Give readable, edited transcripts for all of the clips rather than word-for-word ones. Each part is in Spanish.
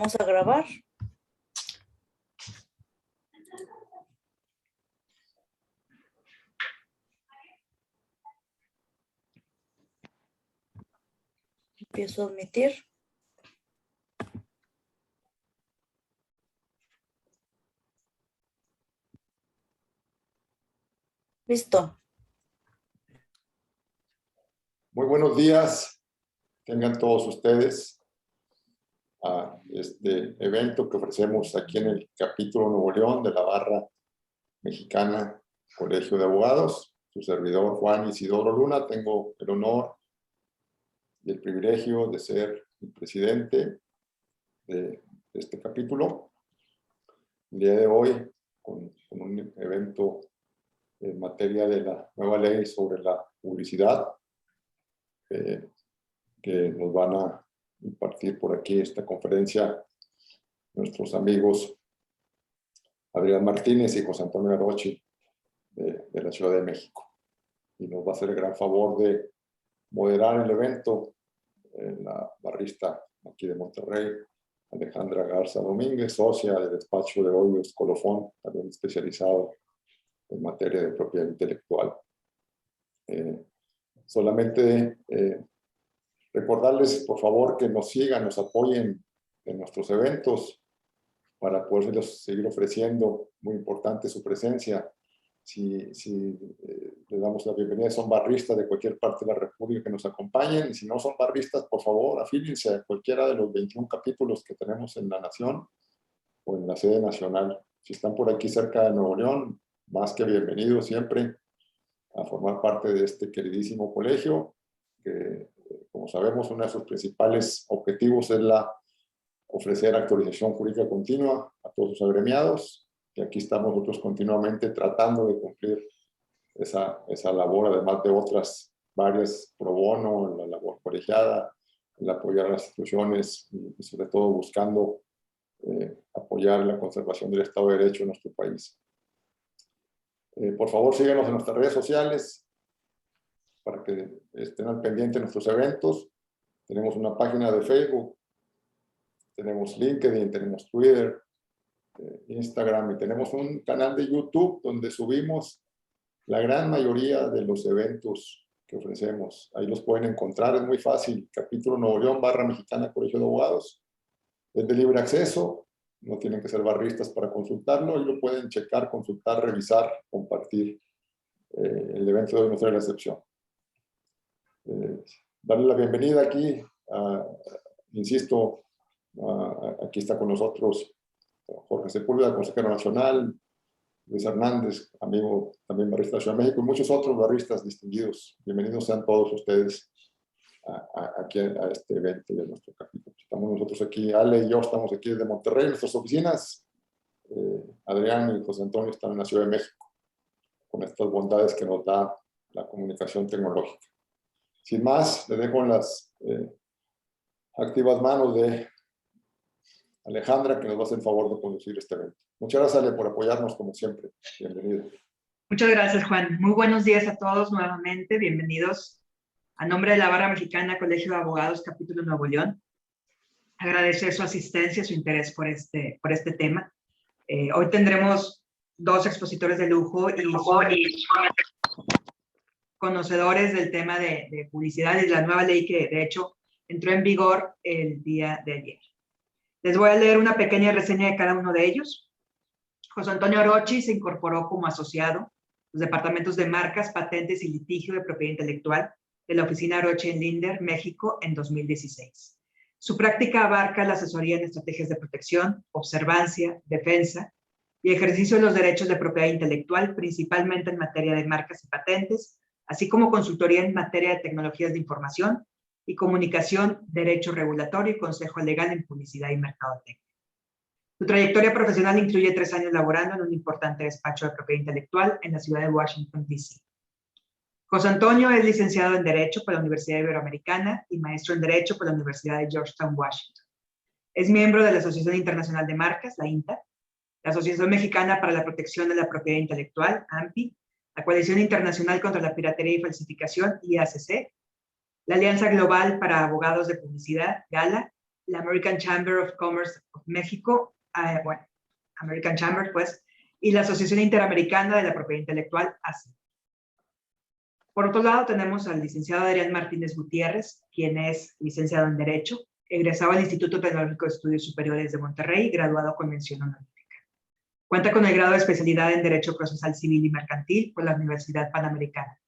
Vamos a grabar. Empiezo a admitir. Listo. Muy buenos días, tengan todos ustedes a este evento que ofrecemos aquí en el capítulo Nuevo León de la Barra Mexicana Colegio de Abogados. Su servidor Juan Isidoro Luna, tengo el honor y el privilegio de ser el presidente de este capítulo. El día de hoy, con un evento en materia de la nueva ley sobre la publicidad, que nos van a impartir por aquí esta conferencia nuestros amigos Adrián Martínez y José Antonio Arochi de la Ciudad de México. Y nos va a hacer el gran favor de moderar el evento la barrista aquí de Monterrey, Alejandra Garza Domínguez, socia del despacho de Hoyos Colofón, también especializado en materia de propiedad intelectual. Solamente recordarles, por favor, que nos sigan, nos apoyen en nuestros eventos para poder seguir ofreciendo. Muy importante su presencia. Si les damos la bienvenida, son barristas de cualquier parte de la República que nos acompañen. Y si no son barristas, por favor, afíliense a cualquiera de los 21 capítulos que tenemos en la Nación o en la sede nacional. Si están por aquí cerca de Nuevo León, más que bienvenidos siempre a formar parte de este queridísimo colegio, que, como sabemos, uno de sus principales objetivos es ofrecer actualización jurídica continua a todos sus agremiados, y aquí estamos nosotros continuamente tratando de cumplir esa labor, además de otras varias pro bono, la labor colegiada, el apoyar a las instituciones y sobre todo buscando apoyar la conservación del Estado de Derecho en nuestro país. Por favor, síganos en nuestras redes sociales para que estén al pendiente de nuestros eventos. Tenemos una página de Facebook, tenemos LinkedIn, tenemos Twitter, Instagram, y tenemos un canal de YouTube donde subimos la gran mayoría de los eventos que ofrecemos. Ahí los pueden encontrar, es muy fácil. Capítulo Nuevo León, Barra Mexicana Colegio de Abogados. Es de libre acceso, no tienen que ser barristas para consultarlo, y lo pueden checar, consultar, revisar, compartir. El evento de hoy no será la excepción. Darle la bienvenida aquí, insisto, aquí está con nosotros Jorge Sepúlveda, consejero nacional, Luis Hernández, amigo también barrista de Ciudad de México, y muchos otros barristas distinguidos. Bienvenidos sean todos ustedes aquí a este evento de nuestro capítulo. Estamos nosotros aquí, Ale y yo estamos aquí desde Monterrey, en nuestras oficinas. Adrián y José Antonio están en la Ciudad de México, con estas bondades que nos da la comunicación tecnológica. Sin más, les dejo en las activas manos de Alejandra, que nos va a hacer el favor de conducir este evento. Muchas gracias, Ale, por apoyarnos como siempre. Bienvenido. Muchas gracias, Juan. Muy buenos días a todos nuevamente. Bienvenidos a nombre de la Barra Mexicana Colegio de Abogados, Capítulo Nuevo León. Agradecer su asistencia, su interés por este tema. Hoy tendremos dos expositores de lujo y conocedores del tema de publicidad y de la nueva ley que, de hecho, entró en vigor el día de ayer. Les voy a leer una pequeña reseña de cada uno de ellos. José Antonio Arochi se incorporó como asociado a los departamentos de marcas, patentes y litigio de propiedad intelectual de la oficina Arochi en Linder, México, en 2016. Su práctica abarca la asesoría en estrategias de protección, observancia, defensa y ejercicio de los derechos de propiedad intelectual, principalmente en materia de marcas y patentes, así como consultoría en materia de tecnologías de información y comunicación, derecho regulatorio y consejo legal en publicidad y mercadotecnia. Su trayectoria profesional incluye 3 años laborando en un importante despacho de propiedad intelectual en la ciudad de Washington, D.C. José Antonio es licenciado en Derecho por la Universidad Iberoamericana y maestro en Derecho por la Universidad de Georgetown, Washington. Es miembro de la Asociación Internacional de Marcas, la INTA, la Asociación Mexicana para la Protección de la Propiedad Intelectual, AMPI, la Coalición Internacional contra la Piratería y Falsificación, IACC, la Alianza Global para Abogados de Publicidad, GALA, la American Chamber of Commerce of México, bueno, American Chamber, pues, y la Asociación Interamericana de la Propiedad Intelectual, ASI. Por otro lado, tenemos al licenciado Adrián Martínez Gutiérrez, quien es licenciado en Derecho, egresado del Instituto Tecnológico de Estudios Superiores de Monterrey, graduado con mención honorífica. Cuenta con el grado de especialidad en Derecho Procesal Civil y Mercantil por la Universidad Panamericana.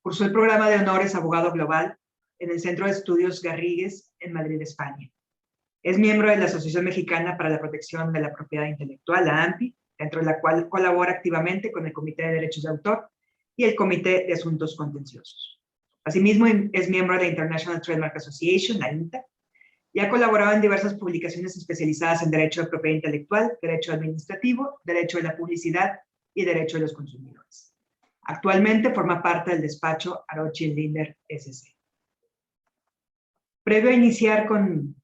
Cursó el programa de honores Abogado Global en el Centro de Estudios Garrigues en Madrid, España. Es miembro de la Asociación Mexicana para la Protección de la Propiedad Intelectual, la AMPI, dentro de la cual colabora activamente con el Comité de Derechos de Autor y el Comité de Asuntos Contenciosos. Asimismo, es miembro de la International Trademark Association, la INTA, y ha colaborado en diversas publicaciones especializadas en Derecho de Propiedad Intelectual, Derecho Administrativo, Derecho de la Publicidad y Derecho de los Consumidores. Actualmente forma parte del despacho Arochi Linder SC. Previo a iniciar con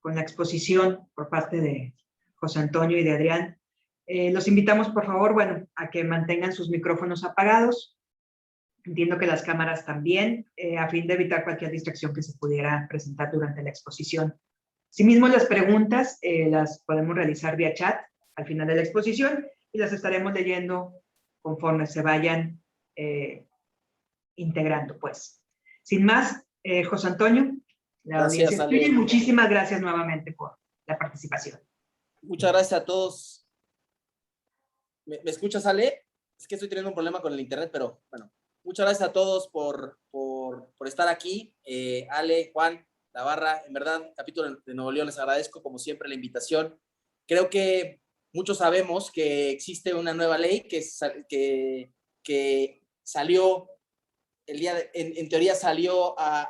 la exposición por parte de José Antonio y de Adrián, los invitamos, por favor, bueno, a que mantengan sus micrófonos apagados. Entiendo que las cámaras también, a fin de evitar cualquier distracción que se pudiera presentar durante la exposición. Asimismo, las preguntas las podemos realizar vía chat al final de la exposición y las estaremos leyendo conforme se vayan integrando, pues. Sin más, José Antonio, la audiencia es tuya y muchísimas gracias nuevamente por la participación. Muchas gracias a todos. ¿Me escuchas, Ale? Es que estoy teniendo un problema con el internet, pero bueno. Muchas gracias a todos por estar aquí. Ale, Juan, Navarra, en verdad, capítulo de Nuevo León, les agradezco como siempre la invitación. Creo que muchos sabemos que existe una nueva ley que salió, en teoría salió a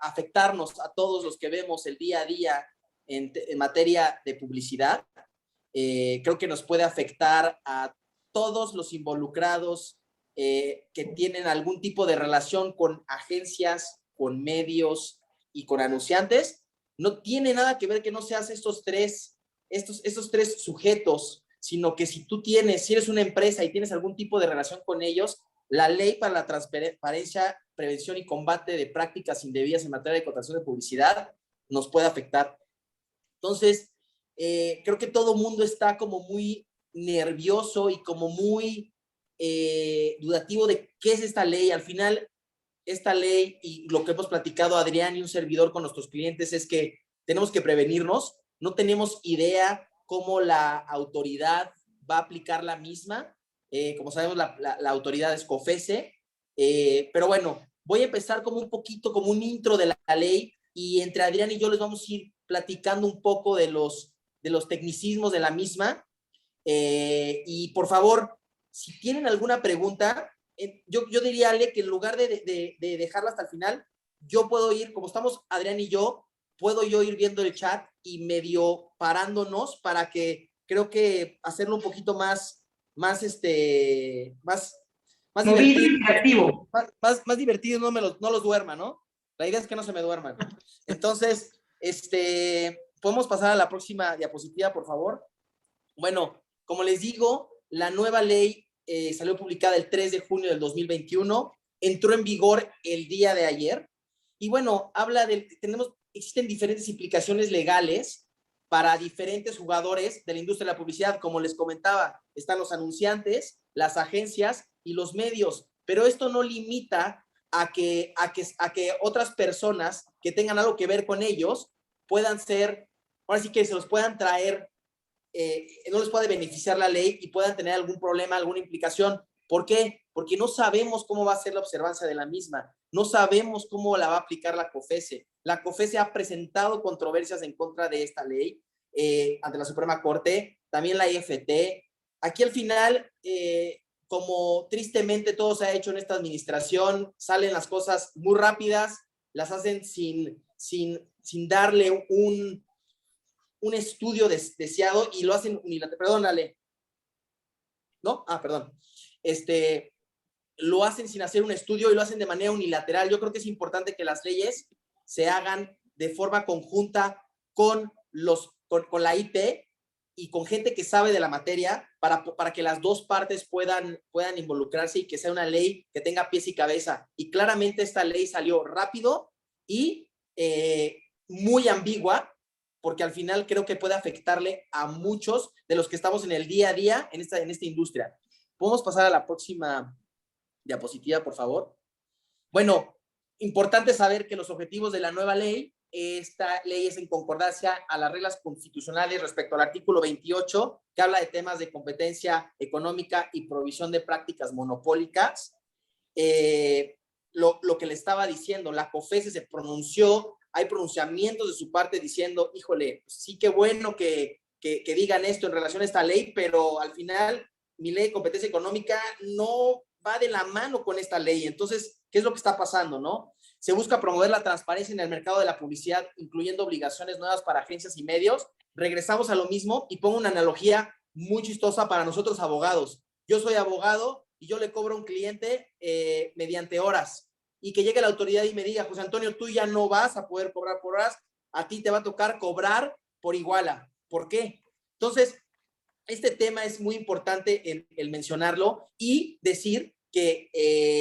afectarnos a todos los que vemos el día a día en materia de publicidad. Creo que nos puede afectar a todos los involucrados que tienen algún tipo de relación con agencias, con medios y con anunciantes. No tiene nada que ver que no seas estos tres sujetos, sino que si eres una empresa y tienes algún tipo de relación con ellos, la ley para la transparencia, prevención y combate de prácticas indebidas en materia de contratación de publicidad nos puede afectar. Entonces, creo que todo mundo está como muy nervioso y como muy dudativo de qué es esta ley. Al final, esta ley y lo que hemos platicado Adrián y un servidor con nuestros clientes es que tenemos que prevenirnos. No tenemos idea cómo la autoridad va a aplicar la misma. Como sabemos, la autoridad es COFECE. Pero bueno, voy a empezar como un poquito, como un intro de la ley, y entre Adrián y yo les vamos a ir platicando un poco de los tecnicismos de la misma. Y por favor, si tienen alguna pregunta, yo diría, Ale, que en lugar de dejarla hasta el final, yo puedo ir, como estamos Adrián y yo, puedo yo ir viendo el chat y medio parándonos para que, creo que hacerlo un poquito más divertido. Más divertido, no los duerma, ¿no? La idea es que no se me duerman. Entonces, podemos pasar a la próxima diapositiva, por favor. Bueno, como les digo, la nueva ley salió publicada el 3 de junio del 2021, entró en vigor el día de ayer, y bueno, existen diferentes implicaciones legales para diferentes jugadores de la industria de la publicidad. Como les comentaba, están los anunciantes, las agencias y los medios, pero esto no limita a que otras personas que tengan algo que ver con ellos puedan ser, ahora sí que se los puedan traer, no les puede beneficiar la ley y puedan tener algún problema, alguna implicación. ¿Por qué? Porque no sabemos cómo va a ser la observancia de la misma, no sabemos cómo la va a aplicar la COFECE. La COFECE ha presentado controversias en contra de esta ley ante la Suprema Corte, también la IFT. Aquí al final, como tristemente todo se ha hecho en esta administración, salen las cosas muy rápidas, las hacen sin darle un estudio deseado y lo hacen unilateral. Perdón, Ale. ¿No? Perdón. Lo hacen sin hacer un estudio y lo hacen de manera unilateral. Yo creo que es importante que las leyes se hagan de forma conjunta con la IP y con gente que sabe de la materia para que las dos partes puedan involucrarse y que sea una ley que tenga pies y cabeza. Y claramente esta ley salió rápido y muy ambigua, porque al final creo que puede afectarle a muchos de los que estamos en el día a día en esta industria. ¿Podemos pasar a la próxima diapositiva, por favor? Bueno, importante saber que los objetivos de la nueva ley, esta ley es en concordancia a las reglas constitucionales respecto al artículo 28, que habla de temas de competencia económica y provisión de prácticas monopólicas. Lo que le estaba diciendo, la COFECE se pronunció, hay pronunciamientos de su parte diciendo, híjole, sí que bueno que digan esto en relación a esta ley, pero al final mi ley de competencia económica no va de la mano con esta ley. Entonces, ¿qué es lo que está pasando, no? Se busca promover la transparencia en el mercado de la publicidad, incluyendo obligaciones nuevas para agencias y medios. Regresamos a lo mismo y pongo una analogía muy chistosa para nosotros abogados. Yo soy abogado y yo le cobro a un cliente mediante horas, y que llegue la autoridad y me diga, José Antonio, tú ya no vas a poder cobrar por horas, a ti te va a tocar cobrar por iguala. ¿Por qué? Entonces, este tema es muy importante el mencionarlo y decir que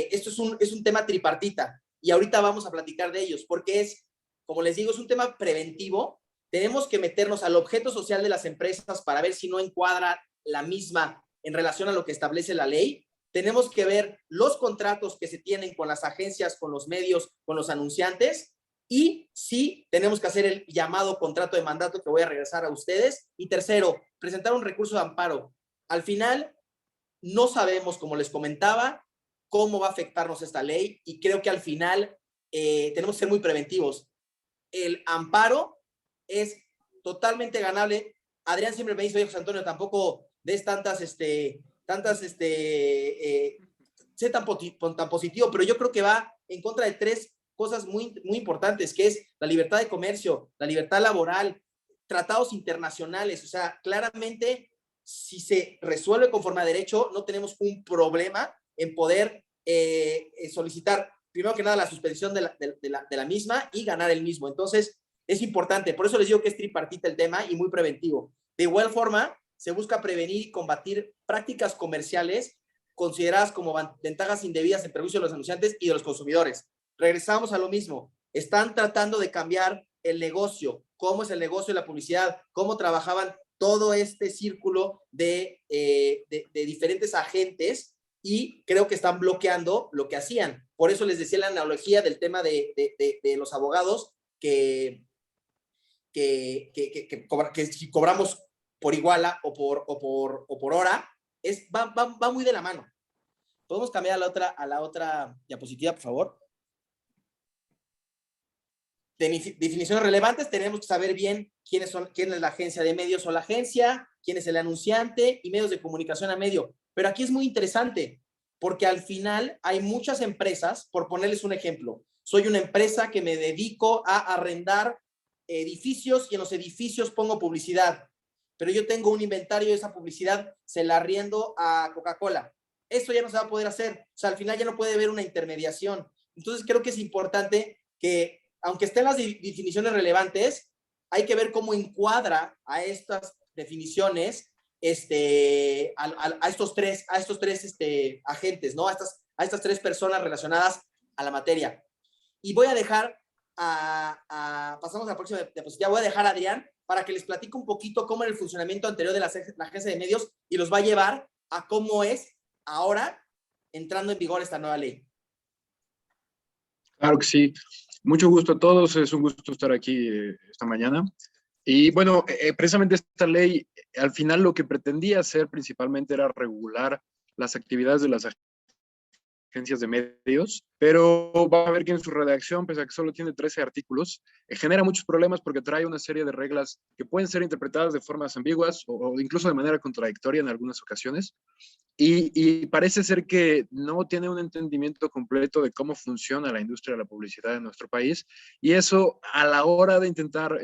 esto es un tema tripartita, y ahorita vamos a platicar de ellos, porque es, como les digo, es un tema preventivo. Tenemos que meternos al objeto social de las empresas para ver si no encuadra la misma en relación a lo que establece la ley. Tenemos que ver los contratos que se tienen con las agencias, con los medios, con los anunciantes, y sí tenemos que hacer el llamado contrato de mandato que voy a regresar a ustedes. Y tercero, presentar un recurso de amparo. Al final, no sabemos, como les comentaba, cómo va a afectarnos esta ley, y creo que al final tenemos que ser muy preventivos. El amparo es totalmente ganable. Adrián siempre me dice, oye, José Antonio, tampoco des sé tan positivo, pero yo creo que va en contra de tres cosas muy, muy importantes, que es la libertad de comercio, la libertad laboral, tratados internacionales. O sea, claramente, si se resuelve conforme a derecho, no tenemos un problema en poder solicitar, primero que nada, la suspensión de la misma y ganar el mismo. Entonces, es importante. Por eso les digo que es tripartita el tema y muy preventivo. De igual forma, se busca prevenir y combatir prácticas comerciales consideradas como ventajas indebidas en perjuicio de los anunciantes y de los consumidores. Regresamos a lo mismo. Están tratando de cambiar el negocio. ¿Cómo es el negocio de la publicidad? ¿Cómo trabajaban todo este círculo de diferentes agentes? Y creo que están bloqueando lo que hacían. Por eso les decía la analogía del tema de los abogados, que si cobramos por iguala o por hora, va muy de la mano. ¿Podemos cambiar a la otra diapositiva, por favor? Definiciones relevantes. Tenemos que saber bien quién es la agencia de medios o la agencia, quién es el anunciante y medios de comunicación a medio. Pero aquí es muy interesante, porque al final hay muchas empresas. Por ponerles un ejemplo, soy una empresa que me dedico a arrendar edificios, y en los edificios pongo publicidad, pero yo tengo un inventario de esa publicidad, se la arriendo a Coca-Cola. Esto ya no se va a poder hacer. O sea, al final ya no puede haber una intermediación. Entonces creo que es importante que, aunque estén las definiciones relevantes, hay que ver cómo encuadra a estas definiciones a estos tres agentes, ¿no? A estas tres personas relacionadas a la materia. Y voy a dejar pasamos a la próxima diapositiva. Voy a dejar a Adrián para que les platique un poquito cómo era el funcionamiento anterior de la agencia de medios, y los va a llevar a cómo es ahora entrando en vigor esta nueva ley. Claro que sí. Mucho gusto a todos. Es un gusto estar aquí esta mañana. Y bueno, precisamente esta ley, al final lo que pretendía hacer principalmente era regular las actividades de las agencias de medios, pero va a ver que en su redacción, pese a que solo tiene 13 artículos, genera muchos problemas porque trae una serie de reglas que pueden ser interpretadas de formas ambiguas o incluso de manera contradictoria en algunas ocasiones, y parece ser que no tiene un entendimiento completo de cómo funciona la industria de la publicidad en nuestro país, y eso a la hora de intentar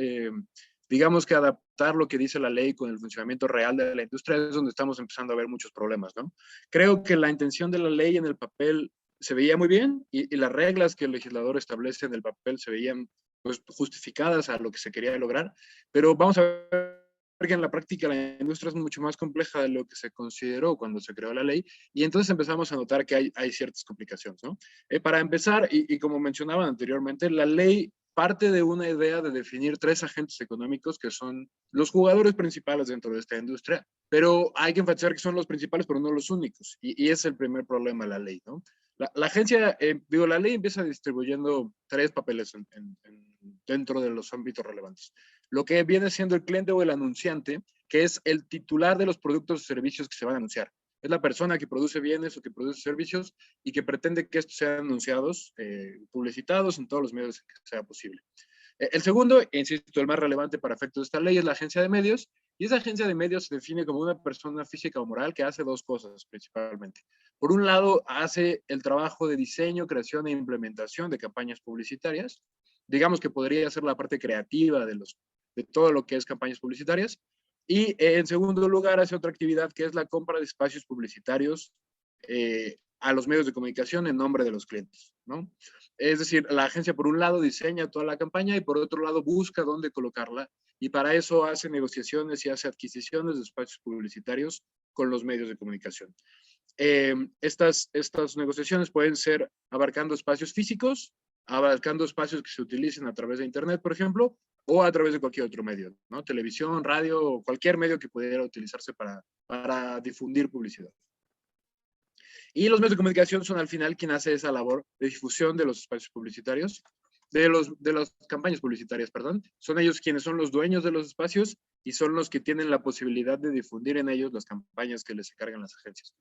digamos que adaptar lo que dice la ley con el funcionamiento real de la industria es donde estamos empezando a ver muchos problemas, ¿no? Creo que la intención de la ley en el papel se veía muy bien, y las reglas que el legislador establece en el papel se veían pues justificadas a lo que se quería lograr, pero vamos a ver que en la práctica la industria es mucho más compleja de lo que se consideró cuando se creó la ley, y entonces empezamos a notar que hay ciertas complicaciones, ¿no? Para empezar, y como mencionaba anteriormente, la ley parte de una idea de definir 3 agentes económicos que son los jugadores principales dentro de esta industria, pero hay que enfatizar que son los principales, pero no los únicos, y ese es el primer problema de la ley, ¿no? La agencia, la ley empieza distribuyendo 3 papeles dentro de los ámbitos relevantes. Lo que viene siendo el cliente o el anunciante, que es el titular de los productos o servicios que se van a anunciar. Es la persona que produce bienes o que produce servicios y que pretende que estos sean anunciados, publicitados en todos los medios que sea posible. El segundo, insisto, el más relevante para efectos de esta ley es la agencia de medios, y esa agencia de medios se define como una persona física o moral que hace 2 cosas principalmente. Por un lado, hace el trabajo de diseño, creación e implementación de campañas publicitarias. Digamos que podría ser la parte creativa de todo lo que es campañas publicitarias. Y en segundo lugar, hace otra actividad que es la compra de espacios publicitarios a los medios de comunicación en nombre de los clientes, ¿no? Es decir, la agencia por un lado diseña toda la campaña y por otro lado busca dónde colocarla, y para eso hace negociaciones y hace adquisiciones de espacios publicitarios con los medios de comunicación. Estas negociaciones pueden ser abarcando espacios físicos, abarcando espacios que se utilicen a través de Internet, por ejemplo, o a través de cualquier otro medio, ¿no? Televisión, radio, o cualquier medio que pudiera utilizarse para difundir publicidad. Y los medios de comunicación son al final quien hace esa labor de difusión de los espacios publicitarios, de las campañas publicitarias, perdón. Son ellos quienes son los dueños de los espacios y son los que tienen la posibilidad de difundir en ellos las campañas que les encargan las agencias.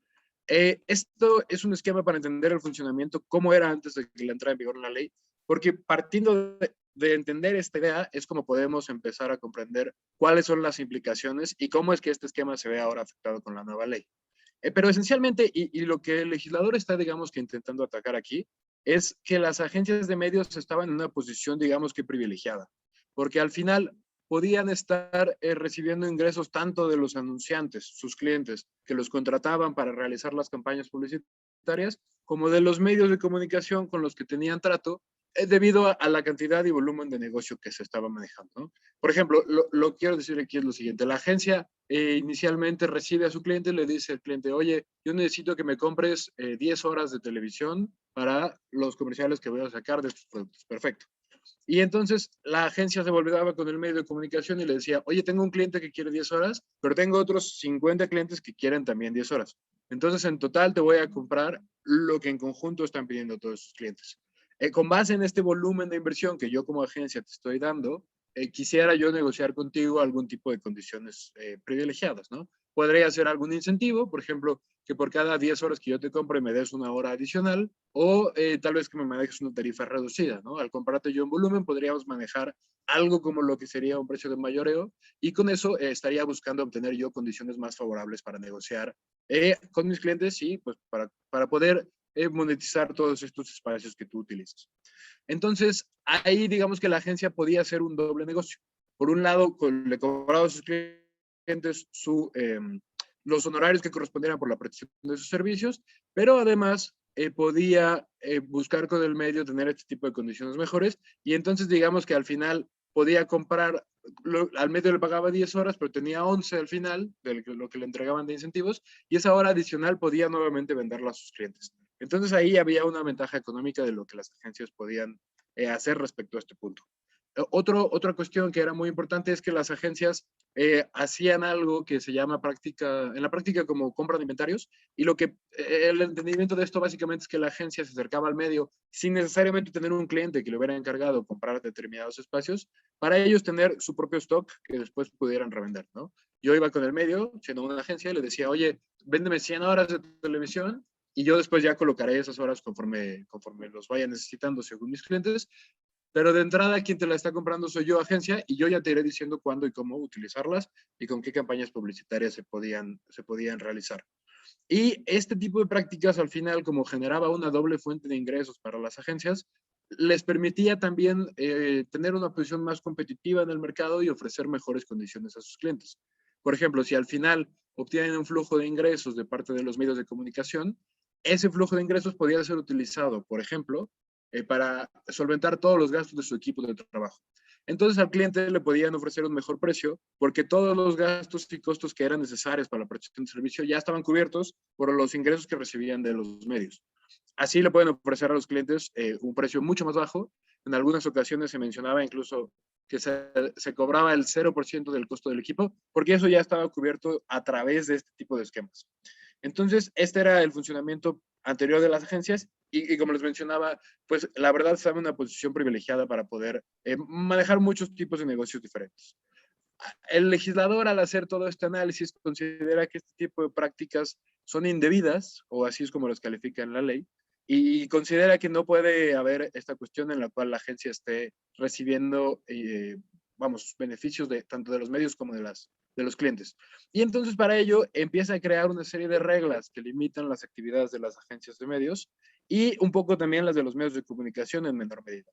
Esto es un esquema para entender el funcionamiento, cómo era antes de que la entrara en vigor la ley, porque partiendo de entender esta idea es como podemos empezar a comprender cuáles son las implicaciones y cómo es que este esquema se ve ahora afectado con la nueva ley. Pero esencialmente, y lo que el legislador está, digamos, que intentando atacar aquí, es que las agencias de medios estaban en una posición, digamos, que privilegiada, porque al final podían estar recibiendo ingresos tanto de los anunciantes, sus clientes, que los contrataban para realizar las campañas publicitarias, como de los medios de comunicación con los que tenían trato, debido a la cantidad y volumen de negocio que se estaba manejando, ¿no? Por ejemplo, lo que quiero decir aquí es lo siguiente. La agencia inicialmente recibe a su cliente y le dice al cliente, oye, yo necesito que me compres 10 horas de televisión para los comerciales que voy a sacar de estos productos. Perfecto. Y entonces la agencia se volvió con el medio de comunicación y le decía, oye, tengo un cliente que quiere 10 horas, pero tengo otros 50 clientes que quieren también 10 horas. Entonces, en total te voy a comprar lo que en conjunto están pidiendo todos sus clientes. Con base en este volumen de inversión que yo como agencia te estoy dando, quisiera yo negociar contigo algún tipo de condiciones privilegiadas, ¿no? Podría ser algún incentivo, por ejemplo, que por cada 10 horas que yo te compre me des 1 hora adicional, o tal vez que me manejes una tarifa reducida, ¿no? Al comprarte yo en volumen podríamos manejar algo como lo que sería un precio de mayoreo, y con eso estaría buscando obtener yo condiciones más favorables para negociar con mis clientes y pues para poder monetizar todos estos espacios que tú utilizas. Entonces, ahí digamos que la agencia podía hacer un doble negocio. Por un lado, le cobraba a sus clientes los honorarios que correspondieran por la prestación de sus servicios, pero además podía buscar con el medio tener este tipo de condiciones mejores, y entonces digamos que al final podía comprar, al medio le pagaba 10 horas, pero tenía 11 al final de lo que le entregaban de incentivos, y esa hora adicional podía nuevamente venderla a sus clientes. Entonces ahí había una ventaja económica de lo que las agencias podían hacer respecto a este punto. Otra cuestión que era muy importante es que las agencias hacían algo que se llama en la práctica como compra de inventarios, y el entendimiento de esto básicamente es que la agencia se acercaba al medio sin necesariamente tener un cliente que le hubiera encargado comprar determinados espacios, para ellos tener su propio stock que después pudieran revender, ¿no? Yo iba con el medio, siendo una agencia, y le decía, oye, véndeme 100 horas de televisión, y yo después ya colocaré esas horas conforme los vaya necesitando según mis clientes, pero de entrada quien te la está comprando soy yo, agencia, y yo ya te iré diciendo cuándo y cómo utilizarlas y con qué campañas publicitarias se podían realizar. Y este tipo de prácticas al final, como generaba una doble fuente de ingresos para las agencias, les permitía también tener una posición más competitiva en el mercado y ofrecer mejores condiciones a sus clientes. Por ejemplo, si al final obtienen un flujo de ingresos de parte de los medios de comunicación, ese flujo de ingresos podría ser utilizado, por ejemplo, para solventar todos los gastos de su equipo de trabajo. Entonces al cliente le podían ofrecer un mejor precio porque todos los gastos y costos que eran necesarios para la prestación de servicio ya estaban cubiertos por los ingresos que recibían de los medios. Así le pueden ofrecer a los clientes un precio mucho más bajo, En algunas ocasiones se mencionaba incluso que se cobraba el 0% del costo del equipo, porque eso ya estaba cubierto a través de este tipo de esquemas. Entonces, este era el funcionamiento anterior de las agencias y como les mencionaba, pues la verdad estaba en una posición privilegiada para poder manejar muchos tipos de negocios diferentes. El legislador, al hacer todo este análisis, considera que este tipo de prácticas son indebidas, o así es como las califica en la ley, y considera que no puede haber esta cuestión en la cual la agencia esté recibiendo, vamos, beneficios tanto de los medios como de los clientes. Y entonces para ello empieza a crear una serie de reglas que limitan las actividades de las agencias de medios y un poco también las de los medios de comunicación en menor medida.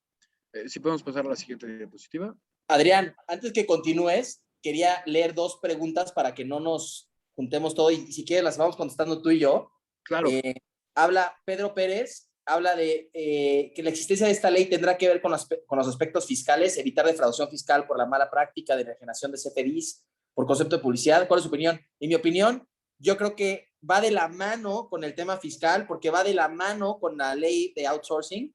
Si podemos pasar a la siguiente diapositiva. Adrián, antes que continúes, quería leer 2 preguntas para que no nos juntemos todo y si quieres las vamos contestando tú y yo. Claro. Habla Pedro Pérez, habla de que la existencia de esta ley tendrá que ver con los aspectos fiscales, evitar defraudación fiscal por la mala práctica de la generación de CFDIs por concepto de publicidad. ¿Cuál es su opinión? En mi opinión, yo creo que va de la mano con el tema fiscal porque va de la mano con la ley de outsourcing.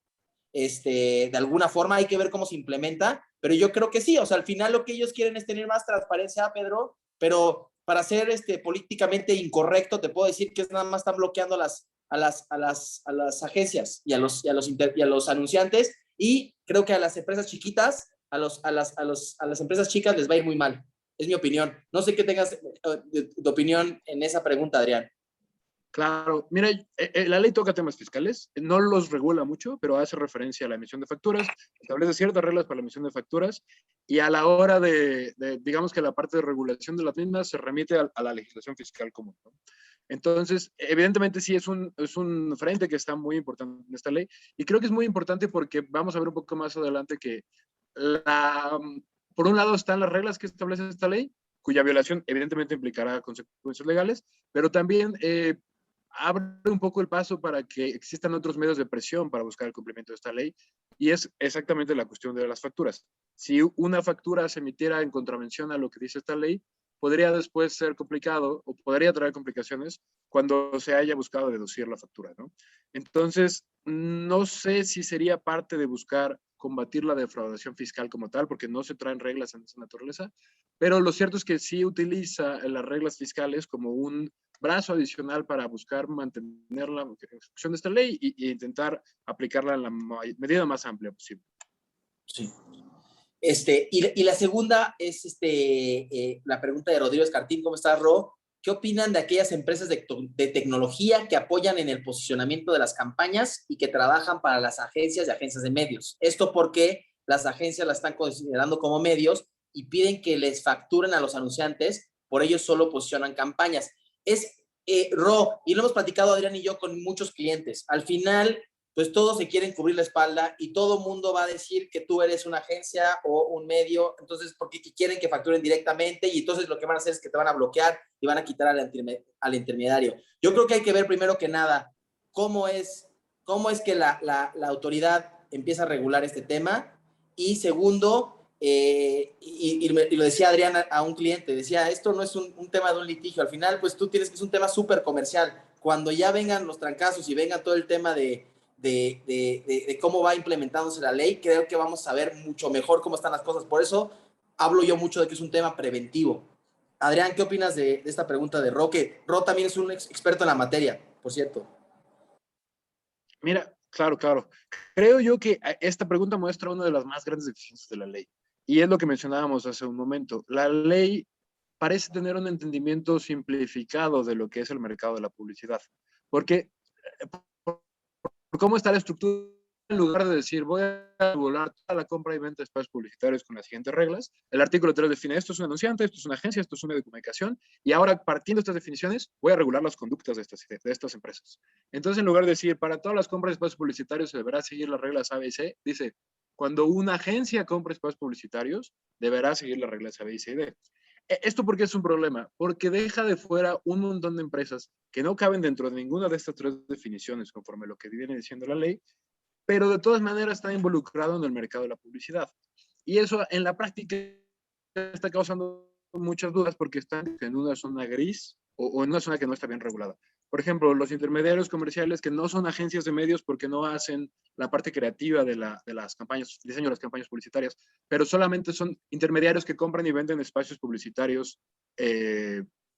De alguna forma hay que ver cómo se implementa, pero yo creo que sí, o sea, al final lo que ellos quieren es tener más transparencia, Pedro, pero para ser políticamente incorrecto, te puedo decir que es nada más están bloqueando a las agencias y a los anunciantes, y creo que a las empresas chiquitas, a las empresas chicas les va a ir muy mal. Es mi opinión. No sé qué tengas de opinión en esa pregunta, Adrián. Claro, mira, la ley toca temas fiscales, no los regula mucho, pero hace referencia a la emisión de facturas, establece ciertas reglas para la emisión de facturas y a la hora digamos que la parte de regulación de las mismas se remite a la legislación fiscal común, ¿no? Entonces, evidentemente sí es un frente que está muy importante en esta ley y creo que es muy importante porque vamos a ver un poco más adelante que por un lado están las reglas que establece esta ley, cuya violación evidentemente implicará consecuencias legales, pero también abre un poco el paso para que existan otros medios de presión para buscar el cumplimiento de esta ley, y es exactamente la cuestión de las facturas. Si una factura se emitiera en contravención a lo que dice esta ley, podría después ser complicado o podría traer complicaciones cuando se haya buscado deducir la factura, ¿no? Entonces, no sé si sería parte de buscar combatir la defraudación fiscal como tal, porque no se traen reglas en esa naturaleza, pero lo cierto es que sí utiliza las reglas fiscales como un brazo adicional para buscar mantener la ejecución de esta ley e intentar aplicarla en la medida más amplia posible. Sí. Y la segunda es la pregunta de Rodrigo Escartín. ¿Cómo estás, Ro? ¿Qué opinan de aquellas empresas de tecnología que apoyan en el posicionamiento de las campañas y que trabajan para las agencias y agencias de medios? Esto porque las agencias las están considerando como medios y piden que les facturen a los anunciantes, por ello solo posicionan campañas. Ro, y lo hemos platicado Adrián y yo con muchos clientes. Al final, pues todos se quieren cubrir la espalda y todo mundo va a decir que tú eres una agencia o un medio, entonces porque quieren que facturen directamente y entonces lo que van a hacer es que te van a bloquear y van a quitar al intermediario. Yo creo que hay que ver primero que nada cómo es que la autoridad empieza a regular este tema, y segundo, y lo decía Adrián a un cliente, decía, esto no es un tema de un litigio, al final pues tú tienes que es un tema súper comercial. Cuando ya vengan los trancazos y venga todo el tema de cómo va implementándose la ley, creo que vamos a ver mucho mejor cómo están las cosas. Por eso hablo yo mucho de que es un tema preventivo. Adrián, ¿qué opinas de esta pregunta de Ro? Que Ro también es un experto en la materia, por cierto. Mira, claro. Creo yo que esta pregunta muestra una de las más grandes deficiencias de la ley. Y es lo que mencionábamos hace un momento. La ley parece tener un entendimiento simplificado de lo que es el mercado de la publicidad. Porque cómo está la estructura, en lugar de decir voy a regular toda la compra y venta de espacios publicitarios con las siguientes reglas, el artículo 3 define esto es un anunciante, esto es una agencia, esto es un medio de comunicación, y ahora partiendo de estas definiciones voy a regular las conductas de estas empresas. Entonces, en lugar de decir para todas las compras de espacios publicitarios se deberá seguir las reglas A, B y C, dice cuando una agencia compra espacios publicitarios deberá seguir las reglas A, B y C y D. ¿Esto por qué es un problema? Porque deja de fuera un montón de empresas que no caben dentro de ninguna de estas 3 definiciones conforme a lo que viene diciendo la ley, pero de todas maneras está involucrado en el mercado de la publicidad. Y eso en la práctica está causando muchas dudas porque están en una zona gris o en una zona que no está bien regulada. por ejemplo, los intermediarios comerciales que no son agencias de medios porque no hacen la parte creativa de las campañas, diseño de las campañas publicitarias, pero solamente son intermediarios que compran y venden espacios publicitarios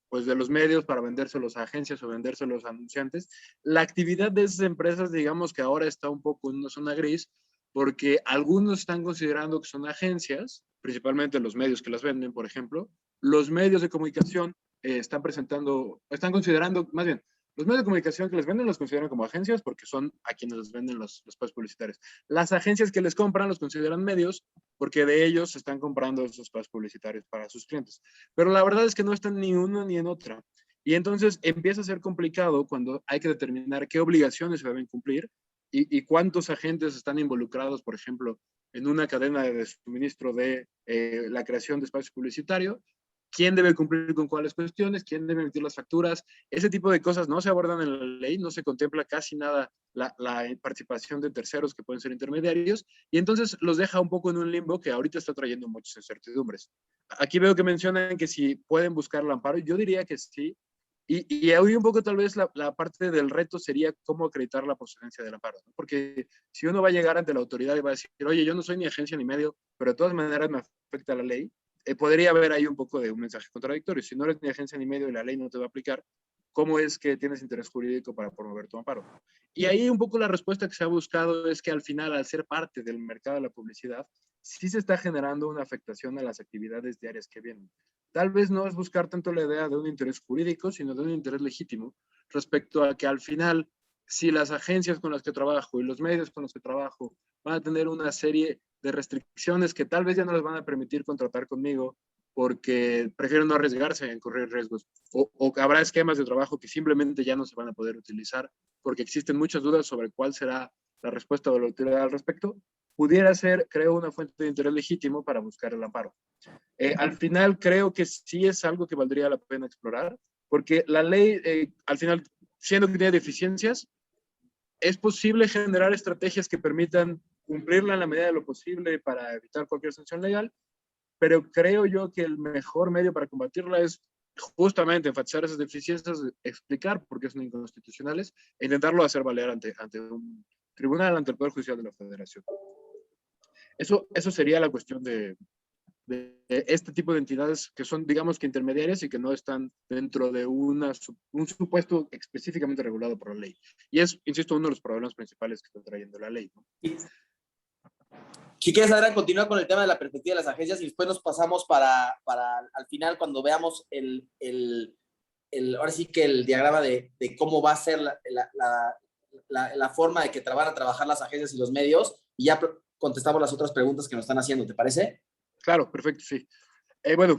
pues de los medios para vendérselos a agencias o vendérselos a anunciantes. La actividad de esas empresas, digamos que ahora está un poco en una zona gris, porque algunos están considerando que son agencias, principalmente los medios que las venden, por ejemplo. Los medios de comunicación están considerando, más bien, los medios de comunicación que les venden los consideran como agencias porque son a quienes les venden los espacios publicitarios. Las agencias que les compran los consideran medios porque de ellos se están comprando esos espacios publicitarios para sus clientes. Pero la verdad es que no están ni una ni en otra. Y entonces empieza a ser complicado cuando hay que determinar qué obligaciones se deben cumplir y cuántos agentes están involucrados, por ejemplo, en una cadena de suministro de la creación de espacio publicitario, quién debe cumplir con cuáles cuestiones, quién debe emitir las facturas. Ese tipo de cosas no se abordan en la ley, no se contempla casi nada la participación de terceros que pueden ser intermediarios, y entonces los deja un poco en un limbo que ahorita está trayendo muchas incertidumbres. Aquí veo que mencionan que si pueden buscar el amparo, yo diría que sí, y hoy un poco tal vez la parte del reto sería cómo acreditar la procedencia del amparo, ¿no? Porque si uno va a llegar ante la autoridad y va a decir, oye, yo no soy ni agencia ni medio, pero de todas maneras me afecta la ley, podría haber ahí un poco de un mensaje contradictorio. Si no eres ni agencia ni medio y la ley no te va a aplicar, ¿cómo es que tienes interés jurídico para promover tu amparo? Y ahí un poco la respuesta que se ha buscado es que al final, al ser parte del mercado de la publicidad, sí se está generando una afectación a las actividades diarias que vienen. Tal vez no es buscar tanto la idea de un interés jurídico, sino de un interés legítimo respecto a que al final, si las agencias con las que trabajo y los medios con los que trabajo van a tener una serie de restricciones que tal vez ya no les van a permitir contratar conmigo porque prefieren no arriesgarse en correr riesgos, o habrá esquemas de trabajo que simplemente ya no se van a poder utilizar porque existen muchas dudas sobre cuál será la respuesta de la autoridad al respecto, pudiera ser, creo, una fuente de interés legítimo para buscar el amparo. Al final creo que sí es algo que valdría la pena explorar, porque la ley, al final, siendo que tiene deficiencias, es posible generar estrategias que permitan cumplirla en la medida de lo posible para evitar cualquier sanción legal, pero creo yo que el mejor medio para combatirla es justamente enfatizar esas deficiencias, explicar por qué son inconstitucionales e intentarlo hacer valer ante un tribunal, ante el Poder Judicial de la Federación. Eso sería la cuestión de este tipo de entidades que son, digamos que intermediarias y que no están dentro de un supuesto específicamente regulado por la ley. Y es, insisto, uno de los problemas principales que está trayendo la ley, ¿no? Si quieres, Adrián, continúa con el tema de la perspectiva de las agencias y después nos pasamos para al final, cuando veamos ahora sí que el diagrama de cómo va a ser la forma de que van a trabajar las agencias y los medios, y ya contestamos las otras preguntas que nos están haciendo, ¿te parece? Claro, perfecto, sí. Bueno,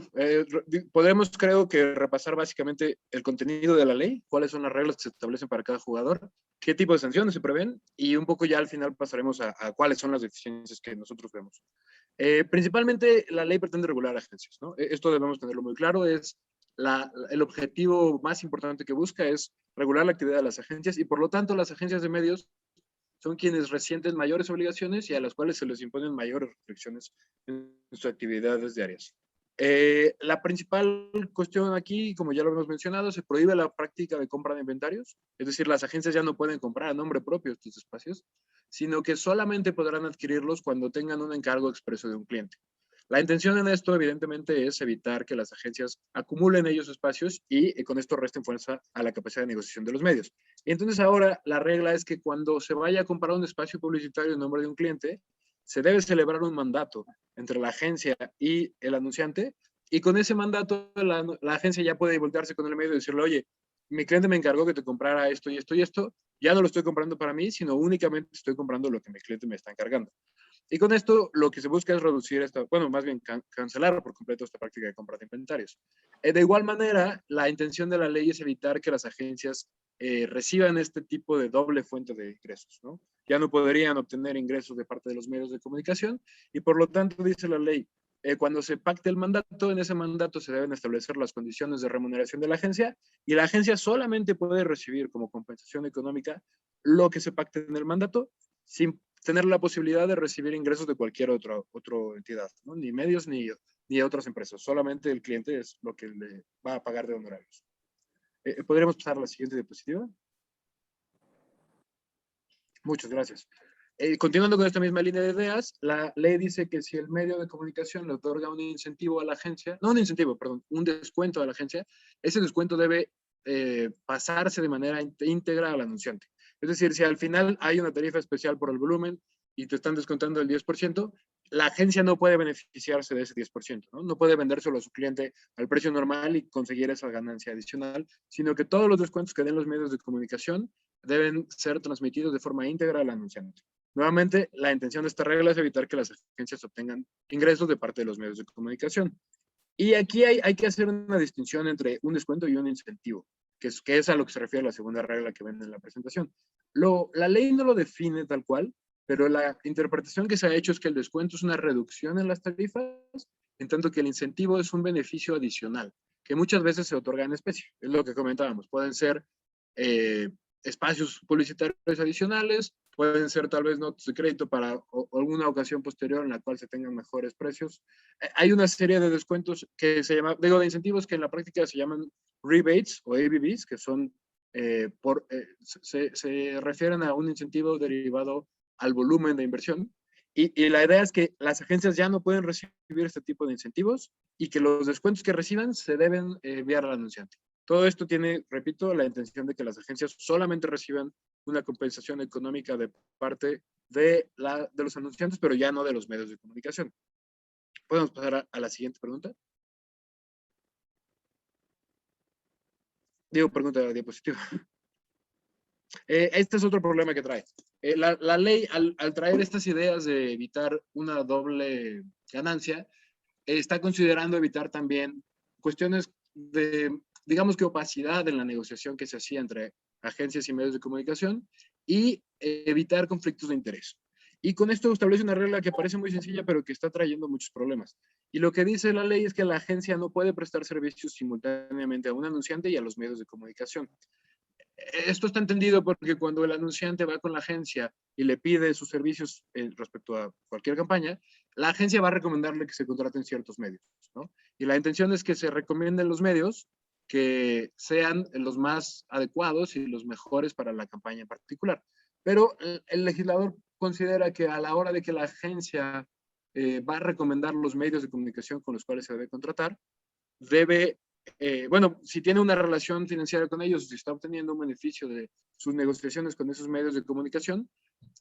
podremos, creo que, repasar básicamente el contenido de la ley, cuáles son las reglas que se establecen para cada jugador, qué tipo de sanciones se prevén, y un poco ya al final pasaremos a cuáles son las deficiencias que nosotros vemos. Principalmente, la ley pretende regular agencias, ¿no? Esto debemos tenerlo muy claro, el objetivo más importante que busca es regular la actividad de las agencias, y por lo tanto las agencias de medios son quienes resienten mayores obligaciones y a las cuales se les imponen mayores restricciones en sus actividades diarias. La principal cuestión aquí, como ya lo hemos mencionado, se prohíbe la práctica de compra de inventarios, es decir, las agencias ya no pueden comprar a nombre propio estos espacios, sino que solamente podrán adquirirlos cuando tengan un encargo expreso de un cliente. La intención en esto, evidentemente, es evitar que las agencias acumulen ellos espacios y con esto resten fuerza a la capacidad de negociación de los medios. Y entonces ahora la regla es que cuando se vaya a comprar un espacio publicitario en nombre de un cliente, se debe celebrar un mandato entre la agencia y el anunciante, y con ese mandato la agencia ya puede voltearse con el medio y decirle, oye, mi cliente me encargó que te comprara esto y esto y esto, ya no lo estoy comprando para mí, sino únicamente estoy comprando lo que mi cliente me está encargando. Y con esto lo que se busca es reducir más bien cancelar por completo esta práctica de compra de inventarios. De igual manera, la intención de la ley es evitar que las agencias reciban este tipo de doble fuente de ingresos, ¿no? Ya no podrían obtener ingresos de parte de los medios de comunicación y por lo tanto, dice la ley, cuando se pacte el mandato, en ese mandato se deben establecer las condiciones de remuneración de la agencia y la agencia solamente puede recibir como compensación económica lo que se pacte en el mandato sin tener la posibilidad de recibir ingresos de cualquier otra entidad, ¿no? Ni medios ni otras empresas, solamente el cliente es lo que le va a pagar de honorarios. ¿Podríamos pasar a la siguiente diapositiva? Muchas gracias. Continuando con esta misma línea de ideas, la ley dice que si el medio de comunicación le otorga un incentivo a la agencia, no un incentivo, perdón, un descuento a la agencia, ese descuento debe pasarse de manera íntegra al anunciante. Es decir, si al final hay una tarifa especial por el volumen y te están descontando el 10%, la agencia no puede beneficiarse de ese 10%, ¿no? No puede vendérselo a su cliente al precio normal y conseguir esa ganancia adicional, sino que todos los descuentos que den los medios de comunicación deben ser transmitidos de forma íntegra al anunciante. Nuevamente, la intención de esta regla es evitar que las agencias obtengan ingresos de parte de los medios de comunicación. Y aquí hay que hacer una distinción entre un descuento y un incentivo, que es a lo que se refiere la segunda regla que ven en la presentación. La ley no lo define tal cual, pero la interpretación que se ha hecho es que el descuento es una reducción en las tarifas, en tanto que el incentivo es un beneficio adicional, que muchas veces se otorga en especie. Es lo que comentábamos. Pueden ser espacios publicitarios adicionales, pueden ser tal vez notas de crédito para alguna ocasión posterior en la cual se tengan mejores precios. Hay una serie de descuentos que se llaman, de incentivos que en la práctica se llaman rebates o ABBs, que son, se refieren a un incentivo derivado al volumen de inversión. Y la idea es que las agencias ya no pueden recibir este tipo de incentivos y que los descuentos que reciban se deben enviar al anunciante. Todo esto tiene, repito, la intención de que las agencias solamente reciban una compensación económica de parte de los anunciantes, pero ya no de los medios de comunicación. ¿Podemos pasar a la siguiente pregunta? Pregunta de la diapositiva. Este es otro problema que trae. La ley, al traer estas ideas de evitar una doble ganancia, está considerando evitar también cuestiones de, digamos que opacidad en la negociación que se hacía entre agencias y medios de comunicación y evitar conflictos de interés. Y con esto establece una regla que parece muy sencilla, pero que está trayendo muchos problemas. Y lo que dice la ley es que la agencia no puede prestar servicios simultáneamente a un anunciante y a los medios de comunicación. Esto está entendido porque cuando el anunciante va con la agencia y le pide sus servicios respecto a cualquier campaña, la agencia va a recomendarle que se contraten ciertos medios, ¿no? Y la intención es que se recomienden los medios que sean los más adecuados y los mejores para la campaña en particular. Pero el legislador considera que a la hora de que la agencia va a recomendar los medios de comunicación con los cuales se debe contratar, debe bueno, si tiene una relación financiera con ellos, si está obteniendo un beneficio de sus negociaciones con esos medios de comunicación,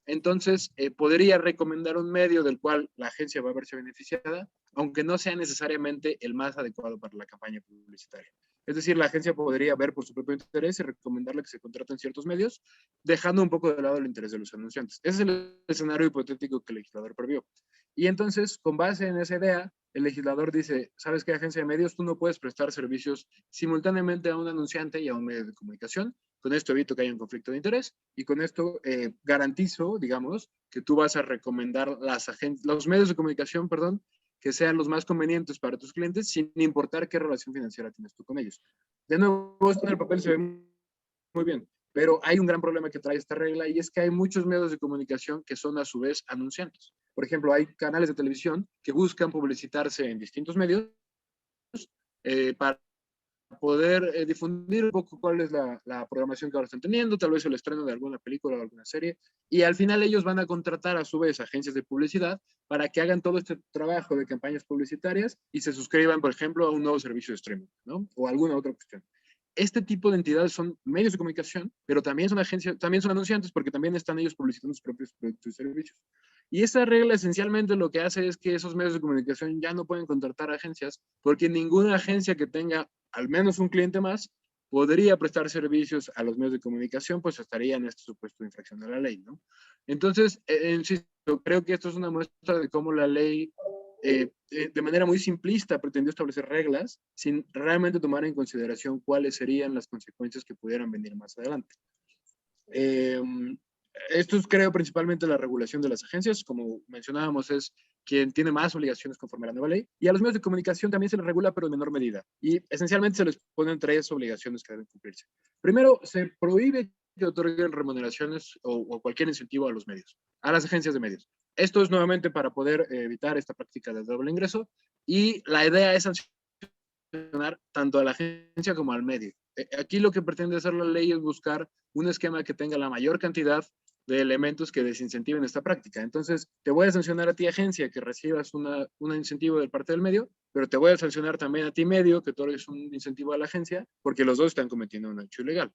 entonces podría recomendar un medio del cual la agencia va a verse beneficiada, aunque no sea necesariamente el más adecuado para la campaña publicitaria. Es decir, la agencia podría ver por su propio interés y recomendarle que se contraten ciertos medios, dejando un poco de lado el interés de los anunciantes. Ese es el escenario hipotético que el legislador previó. Y entonces, con base en esa idea, el legislador dice, ¿sabes qué, agencia de medios? Tú no puedes prestar servicios simultáneamente a un anunciante y a un medio de comunicación. Con esto evito que haya un conflicto de interés y con esto garantizo, digamos, que tú vas a recomendar los medios de comunicación, perdón, que sean los más convenientes para tus clientes sin importar qué relación financiera tienes tú con ellos. De nuevo, esto en el papel se ve muy bien, pero hay un gran problema que trae esta regla y es que hay muchos medios de comunicación que son a su vez anunciantes. Por ejemplo, hay canales de televisión que buscan publicitarse en distintos medios para poder difundir un poco cuál es la programación que ahora están teniendo, tal vez el estreno de alguna película o alguna serie, y al final ellos van a contratar a su vez agencias de publicidad para que hagan todo este trabajo de campañas publicitarias y se suscriban, por ejemplo, a un nuevo servicio de streaming, ¿no? O alguna otra cuestión. Este tipo de entidades son medios de comunicación, pero también son agencias, también son anunciantes porque también están ellos publicitando sus propios productos y servicios. Y esa regla esencialmente lo que hace es que esos medios de comunicación ya no pueden contratar agencias porque ninguna agencia que tenga al menos un cliente más podría prestar servicios a los medios de comunicación, pues estaría en este supuesto de infracción de la ley, ¿no? Entonces, insisto, creo que esto es una muestra de cómo la ley de manera muy simplista pretendió establecer reglas sin realmente tomar en consideración cuáles serían las consecuencias que pudieran venir más adelante. Esto es, creo, principalmente la regulación de las agencias, como mencionábamos, es quien tiene más obligaciones conforme a la nueva ley, y a los medios de comunicación también se les regula, pero en menor medida, y esencialmente se les ponen 3 obligaciones que deben cumplirse. Primero, se prohíbe que otorguen remuneraciones o cualquier incentivo a los medios, a las agencias de medios. Esto es nuevamente para poder evitar esta práctica de doble ingreso, y la idea es sancionar tanto a la agencia como al medio. Aquí lo que pretende hacer la ley es buscar un esquema que tenga la mayor cantidad de elementos que desincentiven esta práctica. Entonces, te voy a sancionar a ti, agencia, que recibas un incentivo de parte del medio, pero te voy a sancionar también a ti, medio, que tú eres un incentivo a la agencia, porque los dos están cometiendo un hecho ilegal.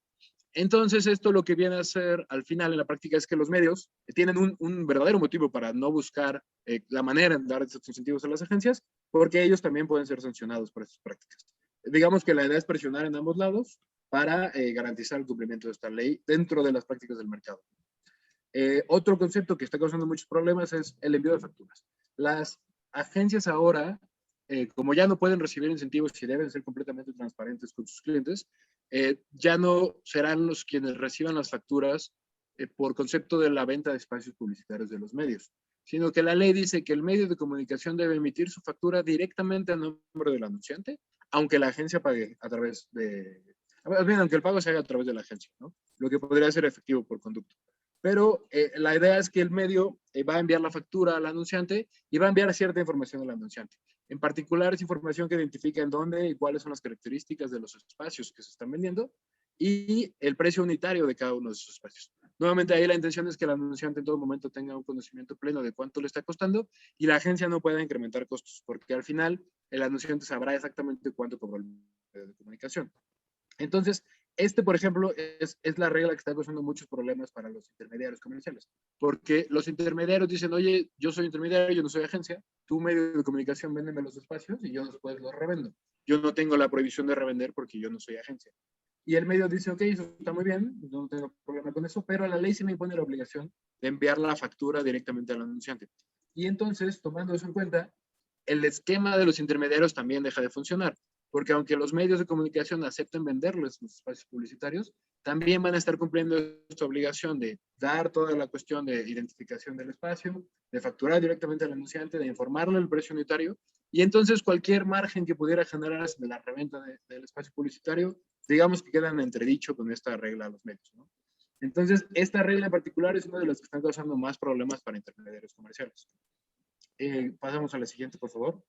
Entonces, esto lo que viene a hacer al final en la práctica es que los medios tienen un verdadero motivo para no buscar la manera de dar estos incentivos a las agencias, porque ellos también pueden ser sancionados por estas prácticas. Digamos que la idea es presionar en ambos lados para garantizar el cumplimiento de esta ley dentro de las prácticas del mercado. Otro concepto que está causando muchos problemas es el envío de facturas. Las agencias ahora, como ya no pueden recibir incentivos y deben ser completamente transparentes con sus clientes, ya no serán los quienes reciban las facturas por concepto de la venta de espacios publicitarios de los medios, sino que la ley dice que el medio de comunicación debe emitir su factura directamente a nombre del anunciante, aunque la agencia pague a través de, aunque el pago se haga a través de la agencia, ¿no? Lo que podría ser efectivo por conducto. Pero la idea es que el medio va a enviar la factura al anunciante y va a enviar cierta información al anunciante. En particular, es información que identifica en dónde y cuáles son las características de los espacios que se están vendiendo y el precio unitario de cada uno de esos espacios. Nuevamente, ahí la intención es que el anunciante en todo momento tenga un conocimiento pleno de cuánto le está costando y la agencia no pueda incrementar costos, porque al final el anunciante sabrá exactamente cuánto cobró el medio de comunicación. Entonces, por ejemplo, es la regla que está causando muchos problemas para los intermediarios comerciales, porque los intermediarios dicen, oye, yo soy intermediario, yo no soy agencia, tú medio de comunicación véndeme los espacios y yo después los revendo. Yo no tengo la prohibición de revender porque yo no soy agencia. Y el medio dice, ok, eso está muy bien, no tengo problema con eso, pero la ley sí me impone la obligación de enviar la factura directamente al anunciante. Y entonces, tomando eso en cuenta, el esquema de los intermediarios también deja de funcionar, porque aunque los medios de comunicación acepten venderles los espacios publicitarios, también van a estar cumpliendo esta obligación de dar toda la cuestión de identificación del espacio, de facturar directamente al anunciante, de informarle el precio unitario, y entonces cualquier margen que pudiera generarse de la reventa del espacio publicitario, digamos que queda en entredicho con esta regla a los medios, ¿no? Entonces, esta regla en particular es una de las que están causando más problemas para intermediarios comerciales. Pasamos a la siguiente, por favor.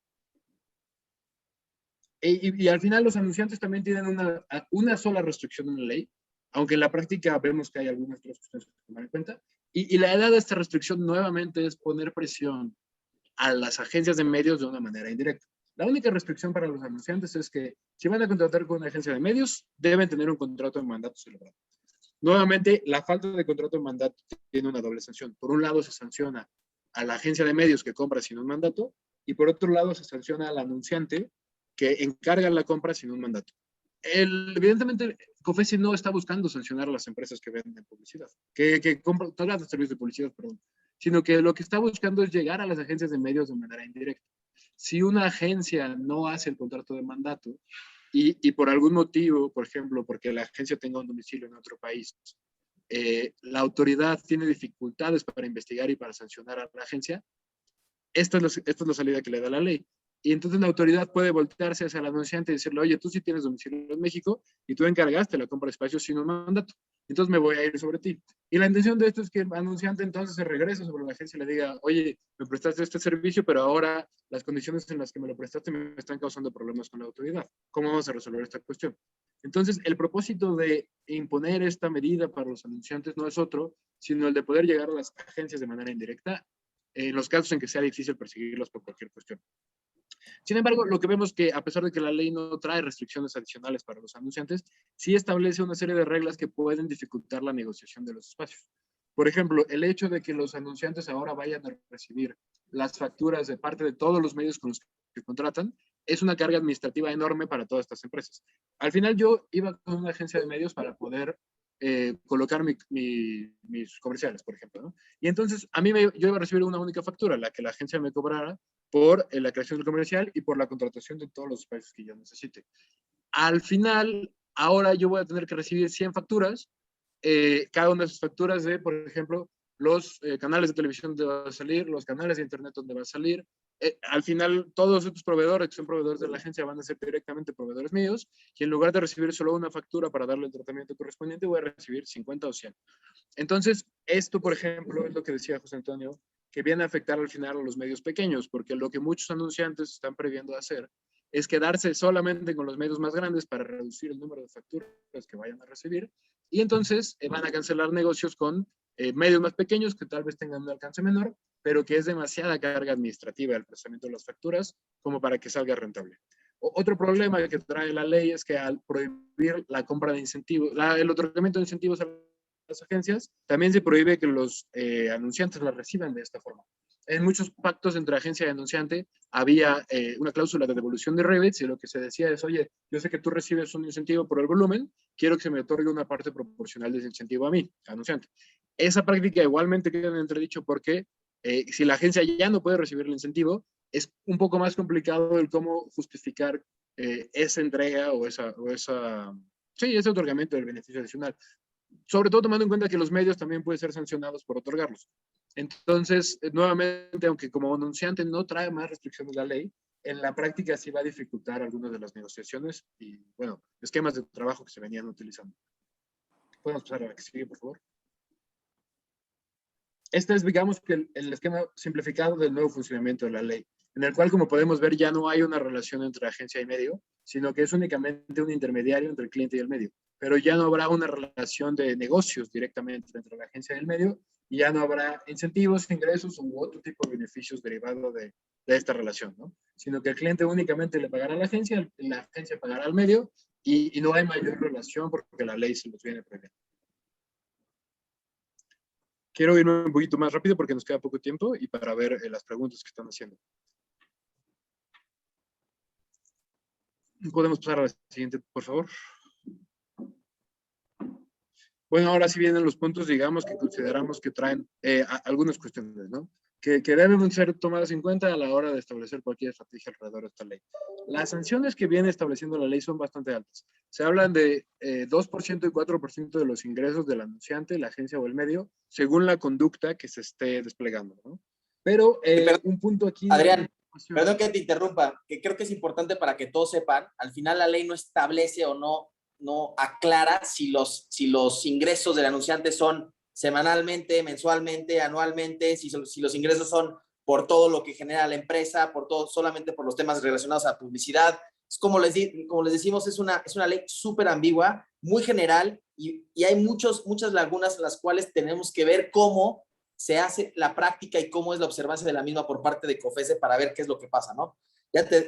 Y al final los anunciantes también tienen una sola restricción en la ley, aunque en la práctica vemos que hay algunas otras cuestiones que tomar en cuenta. Y la idea de esta restricción nuevamente es poner presión a las agencias de medios de una manera indirecta. La única restricción para los anunciantes es que si van a contratar con una agencia de medios, deben tener un contrato de mandato celebrado. Nuevamente, la falta de contrato de mandato tiene una doble sanción. Por un lado, se sanciona a la agencia de medios que compra sin un mandato, y por otro lado, se sanciona al anunciante que encarga la compra sin un mandato. Evidentemente, COFECE no está buscando sancionar a las empresas que venden publicidad, que compran todas las servicios de publicidad, perdón, sino que lo que está buscando es llegar a las agencias de medios de manera indirecta. Si una agencia no hace el contrato de mandato y por algún motivo, por ejemplo, porque la agencia tenga un domicilio en otro país, la autoridad tiene dificultades para investigar y para sancionar a la agencia, esta es la salida que le da la ley. Y entonces la autoridad puede voltearse hacia el anunciante y decirle, oye, tú sí tienes domicilio en México y tú encargaste la compra de espacios sin un mandato. Entonces me voy a ir sobre ti. Y la intención de esto es que el anunciante entonces se regrese sobre la agencia y le diga, oye, me prestaste este servicio, pero ahora las condiciones en las que me lo prestaste me están causando problemas con la autoridad. ¿Cómo vamos a resolver esta cuestión? Entonces, el propósito de imponer esta medida para los anunciantes no es otro, sino el de poder llegar a las agencias de manera indirecta en los casos en que sea difícil perseguirlos por cualquier cuestión. Sin embargo, lo que vemos que a pesar de que la ley no trae restricciones adicionales para los anunciantes, sí establece una serie de reglas que pueden dificultar la negociación de los espacios. Por ejemplo, el hecho de que los anunciantes ahora vayan a recibir las facturas de parte de todos los medios con los que contratan es una carga administrativa enorme para todas estas empresas. Al final yo iba con una agencia de medios para poder colocar mis comerciales, por ejemplo, ¿no? Y entonces yo iba a recibir una única factura, la que la agencia me cobrara por la creación del comercial y por la contratación de todos los espacios que yo necesite. Al final, ahora yo voy a tener que recibir 100 facturas, cada una de esas facturas de, por ejemplo, los canales de televisión donde va a salir, los canales de internet donde va a salir. Al final, todos estos proveedores que son proveedores de la agencia van a ser directamente proveedores míos, y en lugar de recibir solo una factura para darle el tratamiento correspondiente, voy a recibir 50 o 100. Entonces, esto, por ejemplo, es lo que decía José Antonio, que viene a afectar al final a los medios pequeños, porque lo que muchos anunciantes están previendo hacer es quedarse solamente con los medios más grandes para reducir el número de facturas que vayan a recibir, y entonces van a cancelar negocios con medios más pequeños que tal vez tengan un alcance menor, pero que es demasiada carga administrativa el procesamiento de las facturas como para que salga rentable. Otro problema que trae la ley es que al prohibir la compra de incentivos, el otorgamiento de incentivos a las agencias, también se prohíbe que los anunciantes las reciban de esta forma. En muchos pactos entre agencia y anunciante había una cláusula de devolución de rebates y lo que se decía es, oye, yo sé que tú recibes un incentivo por el volumen, quiero que se me otorgue una parte proporcional de ese incentivo a mí, anunciante. Esa práctica igualmente queda en entredicho porque si la agencia ya no puede recibir el incentivo, es un poco más complicado el cómo justificar esa entrega o ese otorgamiento del beneficio adicional. Sobre todo tomando en cuenta que los medios también pueden ser sancionados por otorgarlos. Entonces, nuevamente, aunque como anunciante no trae más restricciones la ley, en la práctica sí va a dificultar algunas de las negociaciones y, bueno, esquemas de trabajo que se venían utilizando. ¿Podemos pasar a la que sigue, por favor? Este es, digamos, que el esquema simplificado del nuevo funcionamiento de la ley, en el cual, como podemos ver, ya no hay una relación entre agencia y medio, sino que es únicamente un intermediario entre el cliente y el medio. Pero ya no habrá una relación de negocios directamente entre la agencia y el medio, y ya no habrá incentivos, ingresos u otro tipo de beneficios derivados de esta relación, ¿no? Sino que el cliente únicamente le pagará a la agencia pagará al medio, y no hay mayor relación porque la ley se los viene prohibiendo. Quiero irme un poquito más rápido porque nos queda poco tiempo y para ver las preguntas que están haciendo. ¿Podemos pasar a la siguiente, por favor? Bueno, ahora sí vienen los puntos, digamos, que consideramos que traen algunas cuestiones, ¿no? Que deben ser tomadas en cuenta a la hora de establecer cualquier estrategia alrededor de esta ley. Las sanciones que viene estableciendo la ley son bastante altas. Se hablan de 2% y 4% de los ingresos del anunciante, la agencia o el medio, según la conducta que se esté desplegando, ¿no? Pero un punto aquí... Adrián, perdón que te interrumpa, que creo que es importante para que todos sepan, al final la ley no establece o no aclara si los ingresos del anunciante son semanalmente, mensualmente, anualmente, si los ingresos son por todo lo que genera la empresa, solamente por los temas relacionados a publicidad. Es como les decimos, es una ley súper ambigua, muy general, y hay muchas lagunas en las cuales tenemos que ver cómo se hace la práctica y cómo es la observancia de la misma por parte de COFECE para ver qué es lo que pasa, ¿no?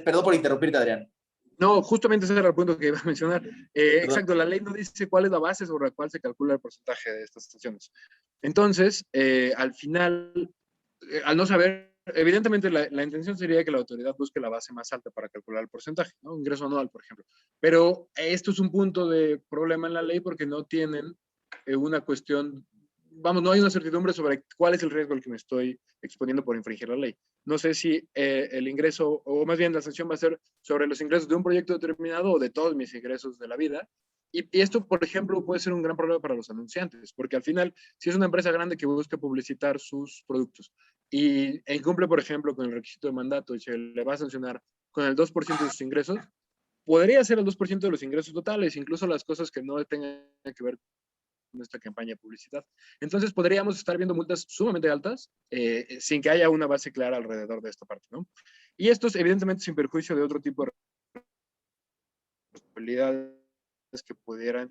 Perdón por interrumpirte, Adrián. No, justamente ese era el punto que iba a mencionar. Exacto, la ley no dice cuál es la base sobre la cual se calcula el porcentaje de estas sanciones. Entonces, al final, al no saber, evidentemente la intención sería que la autoridad busque la base más alta para calcular el porcentaje, ¿no? Ingreso anual, por ejemplo. Pero esto es un punto de problema en la ley porque no tienen una cuestión, vamos, no hay una certidumbre sobre cuál es el riesgo al que me estoy exponiendo por infringir la ley. No sé si el ingreso, o más bien la sanción va a ser sobre los ingresos de un proyecto determinado o de todos mis ingresos de la vida. Y esto, por ejemplo, puede ser un gran problema para los anunciantes, porque al final, si es una empresa grande que busca publicitar sus productos y incumple, por ejemplo, con el requisito de mandato y se le va a sancionar con el 2% de sus ingresos, podría ser el 2% de los ingresos totales, incluso las cosas que no tengan que ver nuestra campaña de publicidad. Entonces podríamos estar viendo multas sumamente altas sin que haya una base clara alrededor de esta parte, ¿no? Y esto es evidentemente sin perjuicio de otro tipo de responsabilidades que pudieran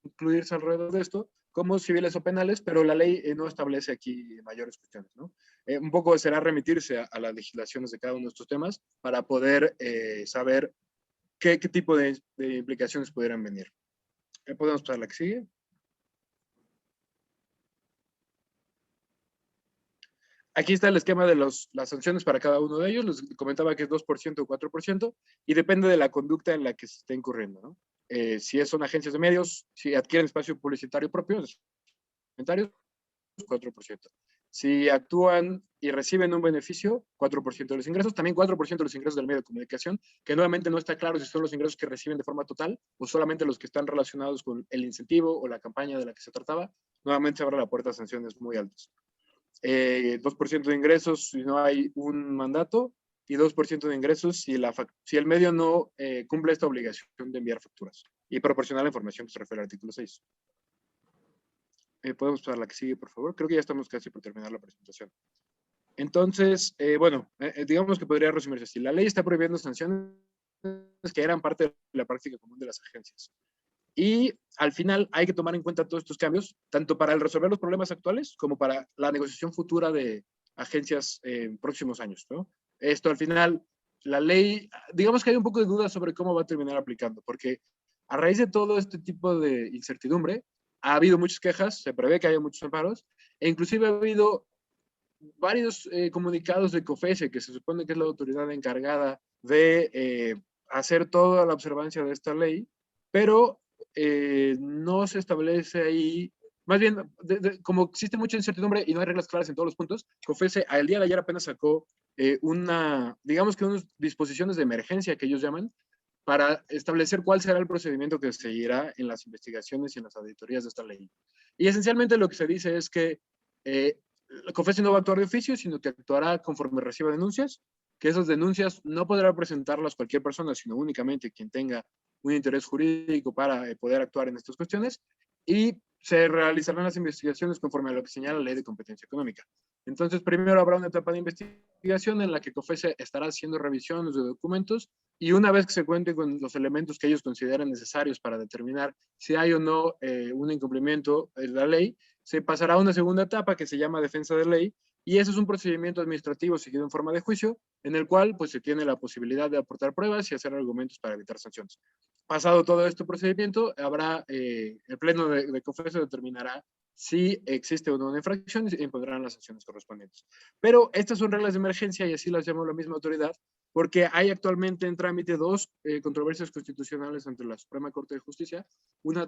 incluirse alrededor de esto, como civiles o penales, pero la ley no establece aquí mayores cuestiones, ¿no? Un poco será remitirse a las legislaciones de cada uno de estos temas para poder saber qué tipo de implicaciones pudieran venir. ¿Podemos pasar a la que sigue? Aquí está el esquema de las sanciones para cada uno de ellos. Les comentaba que es 2% o 4% y depende de la conducta en la que se esté incurriendo, ¿no? Si son agencias de medios, si adquieren espacio publicitario propio, comentarios, 4%. Si actúan y reciben un beneficio, 4% de los ingresos, también 4% de los ingresos del medio de comunicación, que nuevamente no está claro si son los ingresos que reciben de forma total o solamente los que están relacionados con el incentivo o la campaña de la que se trataba. Nuevamente se abre la puerta a sanciones muy altas. 2% de ingresos si no hay un mandato y 2% de ingresos si el medio no cumple esta obligación de enviar facturas y proporcionar la información que se refiere al artículo 6. Podemos pasar a la que sigue, por favor. Creo que ya estamos casi por terminar la presentación. Entonces, bueno, digamos que podría resumirse así. La ley está prohibiendo sanciones que eran parte de la práctica común de las agencias. Y al final hay que tomar en cuenta todos estos cambios, tanto para resolver los problemas actuales como para la negociación futura de agencias en próximos años, ¿no? Esto al final, la ley, digamos que hay un poco de duda sobre cómo va a terminar aplicando, porque a raíz de todo este tipo de incertidumbre, ha habido muchas quejas, se prevé que haya muchos amparos, e inclusive ha habido varios comunicados de COFECE, que se supone que es la autoridad encargada de hacer toda la observancia de esta ley, pero no se establece ahí, más bien, como existe mucha incertidumbre y no hay reglas claras en todos los puntos, COFECE al día de ayer apenas sacó digamos que unas disposiciones de emergencia que ellos llaman, para establecer cuál será el procedimiento que se seguirá en las investigaciones y en las auditorías de esta ley. Y esencialmente lo que se dice es que COFECE no va a actuar de oficio, sino que actuará conforme reciba denuncias, que esas denuncias no podrá presentarlas cualquier persona, sino únicamente quien tenga un interés jurídico para poder actuar en estas cuestiones, y se realizarán las investigaciones conforme a lo que señala la Ley de Competencia Económica. Entonces, primero habrá una etapa de investigación en la que COFECE estará haciendo revisiones de documentos, y una vez que se cuente con los elementos que ellos consideran necesarios para determinar si hay o no un incumplimiento de la ley, se pasará a una segunda etapa que se llama defensa de ley, y ese es un procedimiento administrativo seguido en forma de juicio, en el cual pues, se tiene la posibilidad de aportar pruebas y hacer argumentos para evitar sanciones. Pasado todo este procedimiento, habrá el pleno de COFECE determinará si existe o no una infracción y impondrán las sanciones correspondientes. Pero estas son reglas de emergencia y así las llamó la misma autoridad, porque hay actualmente en trámite dos controversias constitucionales ante la Suprema Corte de Justicia, una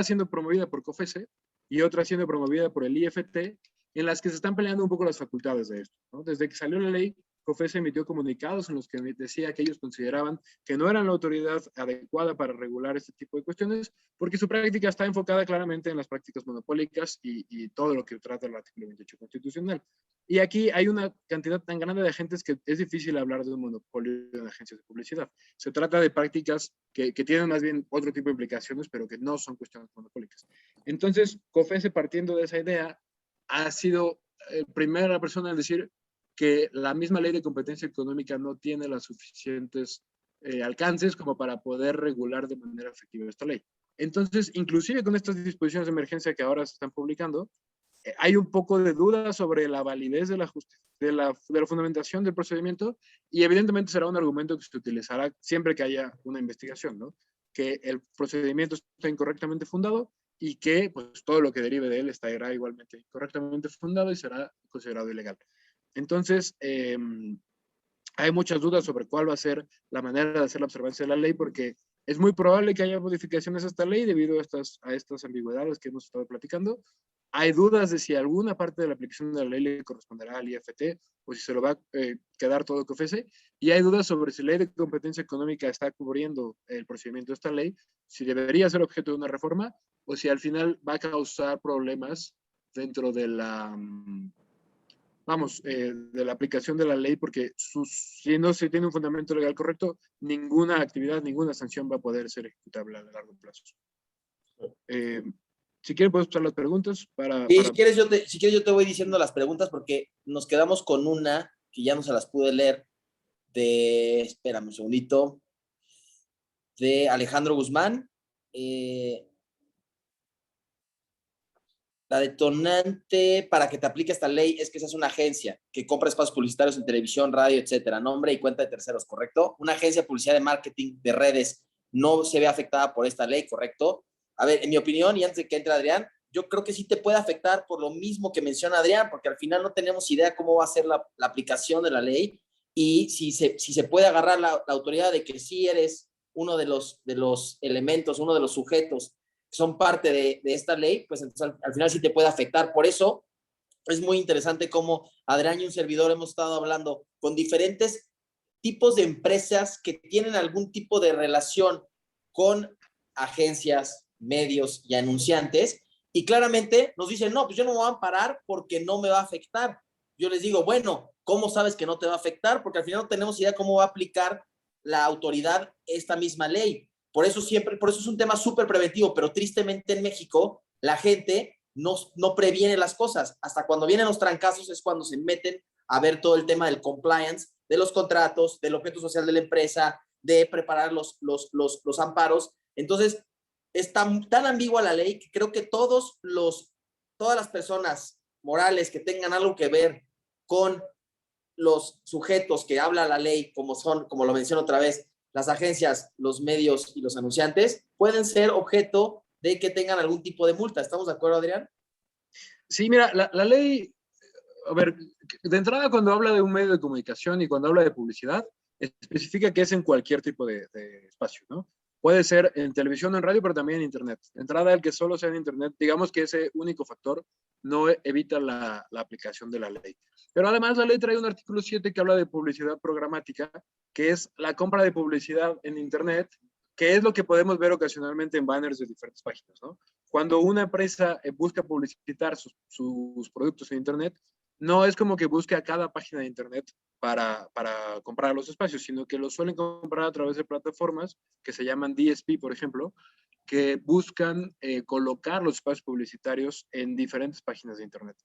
siendo promovida por COFECE y otra siendo promovida por el IFT, en las que se están peleando un poco las facultades de esto, ¿no? Desde que salió la ley, COFECE emitió comunicados en los que decía que ellos consideraban que no eran la autoridad adecuada para regular este tipo de cuestiones, porque su práctica está enfocada claramente en las prácticas monopólicas y todo lo que trata el artículo 28 constitucional. Y aquí hay una cantidad tan grande de agentes que es difícil hablar de un monopolio de agencias de publicidad. Se trata de prácticas que tienen más bien otro tipo de implicaciones, pero que no son cuestiones monopólicas. Entonces, COFECE, partiendo de esa idea, ha sido la primera persona en decir que la misma ley de competencia económica no tiene los suficientes alcances como para poder regular de manera efectiva esta ley. Entonces, inclusive con estas disposiciones de emergencia que ahora se están publicando, hay un poco de duda sobre la validez de la fundamentación del procedimiento, y evidentemente será un argumento que se utilizará siempre que haya una investigación, ¿no? Que el procedimiento está incorrectamente fundado y que pues, todo lo que derive de él estará igualmente incorrectamente fundado y será considerado ilegal. Entonces, hay muchas dudas sobre cuál va a ser la manera de hacer la observancia de la ley, porque es muy probable que haya modificaciones a esta ley debido a estas ambigüedades que hemos estado platicando. Hay dudas de si alguna parte de la aplicación de la ley le corresponderá al IFT o si se lo va a quedar todo COFECE. Y hay dudas sobre si la ley de competencia económica está cubriendo el procedimiento de esta ley, si debería ser objeto de una reforma o si al final va a causar problemas dentro de la, de la aplicación de la ley, porque si no se tiene un fundamento legal correcto, ninguna actividad, ninguna sanción va a poder ser ejecutable a largo plazo. Si quieren, puedes usar las preguntas para... Si quieres, yo te voy diciendo las preguntas porque nos quedamos con una que ya no se las pude leer espérame un segundito, de Alejandro Guzmán. La detonante para que te aplique esta ley es que seas una agencia que compra espacios publicitarios en televisión, radio, etcétera, nombre y cuenta de terceros, ¿correcto? Una agencia de publicidad de marketing de redes no se ve afectada por esta ley, ¿correcto? A ver, en mi opinión, y antes de que entre Adrián, yo creo que sí te puede afectar por lo mismo que menciona Adrián, porque al final no tenemos idea cómo va a ser la aplicación de la ley, y si se puede agarrar la autoridad de que sí eres uno de los elementos, uno de los sujetos que son parte de esta ley, pues entonces al final sí te puede afectar. Por eso es muy interesante cómo Adrián y un servidor hemos estado hablando con diferentes tipos de empresas que tienen algún tipo de relación con agencias, medios y anunciantes, y claramente nos dicen, no, pues yo no me voy a amparar porque no me va a afectar. Yo les digo, bueno, ¿cómo sabes que no te va a afectar? Porque al final no tenemos idea cómo va a aplicar la autoridad esta misma ley. Por eso es un tema súper preventivo, pero tristemente en México la gente no previene las cosas. Hasta cuando vienen los trancazos es cuando se meten a ver todo el tema del compliance, de los contratos, del objeto social de la empresa, de preparar los amparos. Entonces, es tan ambigua la ley que creo que todas las personas morales que tengan algo que ver con los sujetos que habla la ley, como son, como lo menciono otra vez, las agencias, los medios y los anunciantes, pueden ser objeto de que tengan algún tipo de multa. ¿Estamos de acuerdo, Adrián? Sí, mira, la ley, a ver, de entrada cuando habla de un medio de comunicación y cuando habla de publicidad, especifica que es en cualquier tipo de espacio, ¿no? Puede ser en televisión o en radio, pero también en internet. De entrada, el que solo sea en internet, digamos que ese único factor no evita la aplicación de la ley. Pero además la ley trae un artículo 7 que habla de publicidad programática, que es la compra de publicidad en internet, que es lo que podemos ver ocasionalmente en banners de diferentes páginas, ¿no? Cuando una empresa busca publicitar sus productos en internet, no es como que busque a cada página de internet para comprar los espacios, sino que los suelen comprar a través de plataformas que se llaman DSP, por ejemplo, que buscan colocar los espacios publicitarios en diferentes páginas de internet.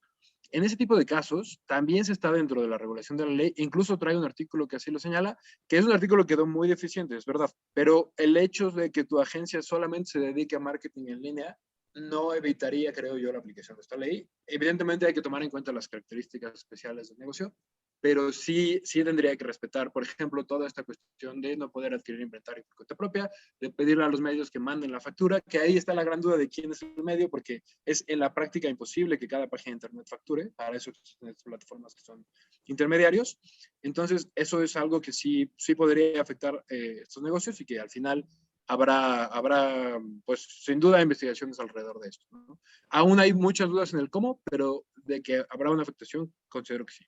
En ese tipo de casos, también se está dentro de la regulación de la ley, incluso trae un artículo que así lo señala, que es un artículo que quedó muy deficiente, es verdad, pero el hecho de que tu agencia solamente se dedique a marketing en línea no evitaría, creo yo, la aplicación de esta ley. Evidentemente hay que tomar en cuenta las características especiales del negocio, pero sí tendría que respetar, por ejemplo, toda esta cuestión de no poder adquirir inventario por cuenta propia, de pedirle a los medios que manden la factura, que ahí está la gran duda de quién es el medio, porque es en la práctica imposible que cada página de internet facture, para eso existen estas plataformas que son intermediarios. Entonces, eso es algo que sí podría afectar estos negocios y que al final habrá, pues, sin duda, investigaciones alrededor de esto, ¿no? Aún hay muchas dudas en el cómo, pero de que habrá una afectación, considero que sí.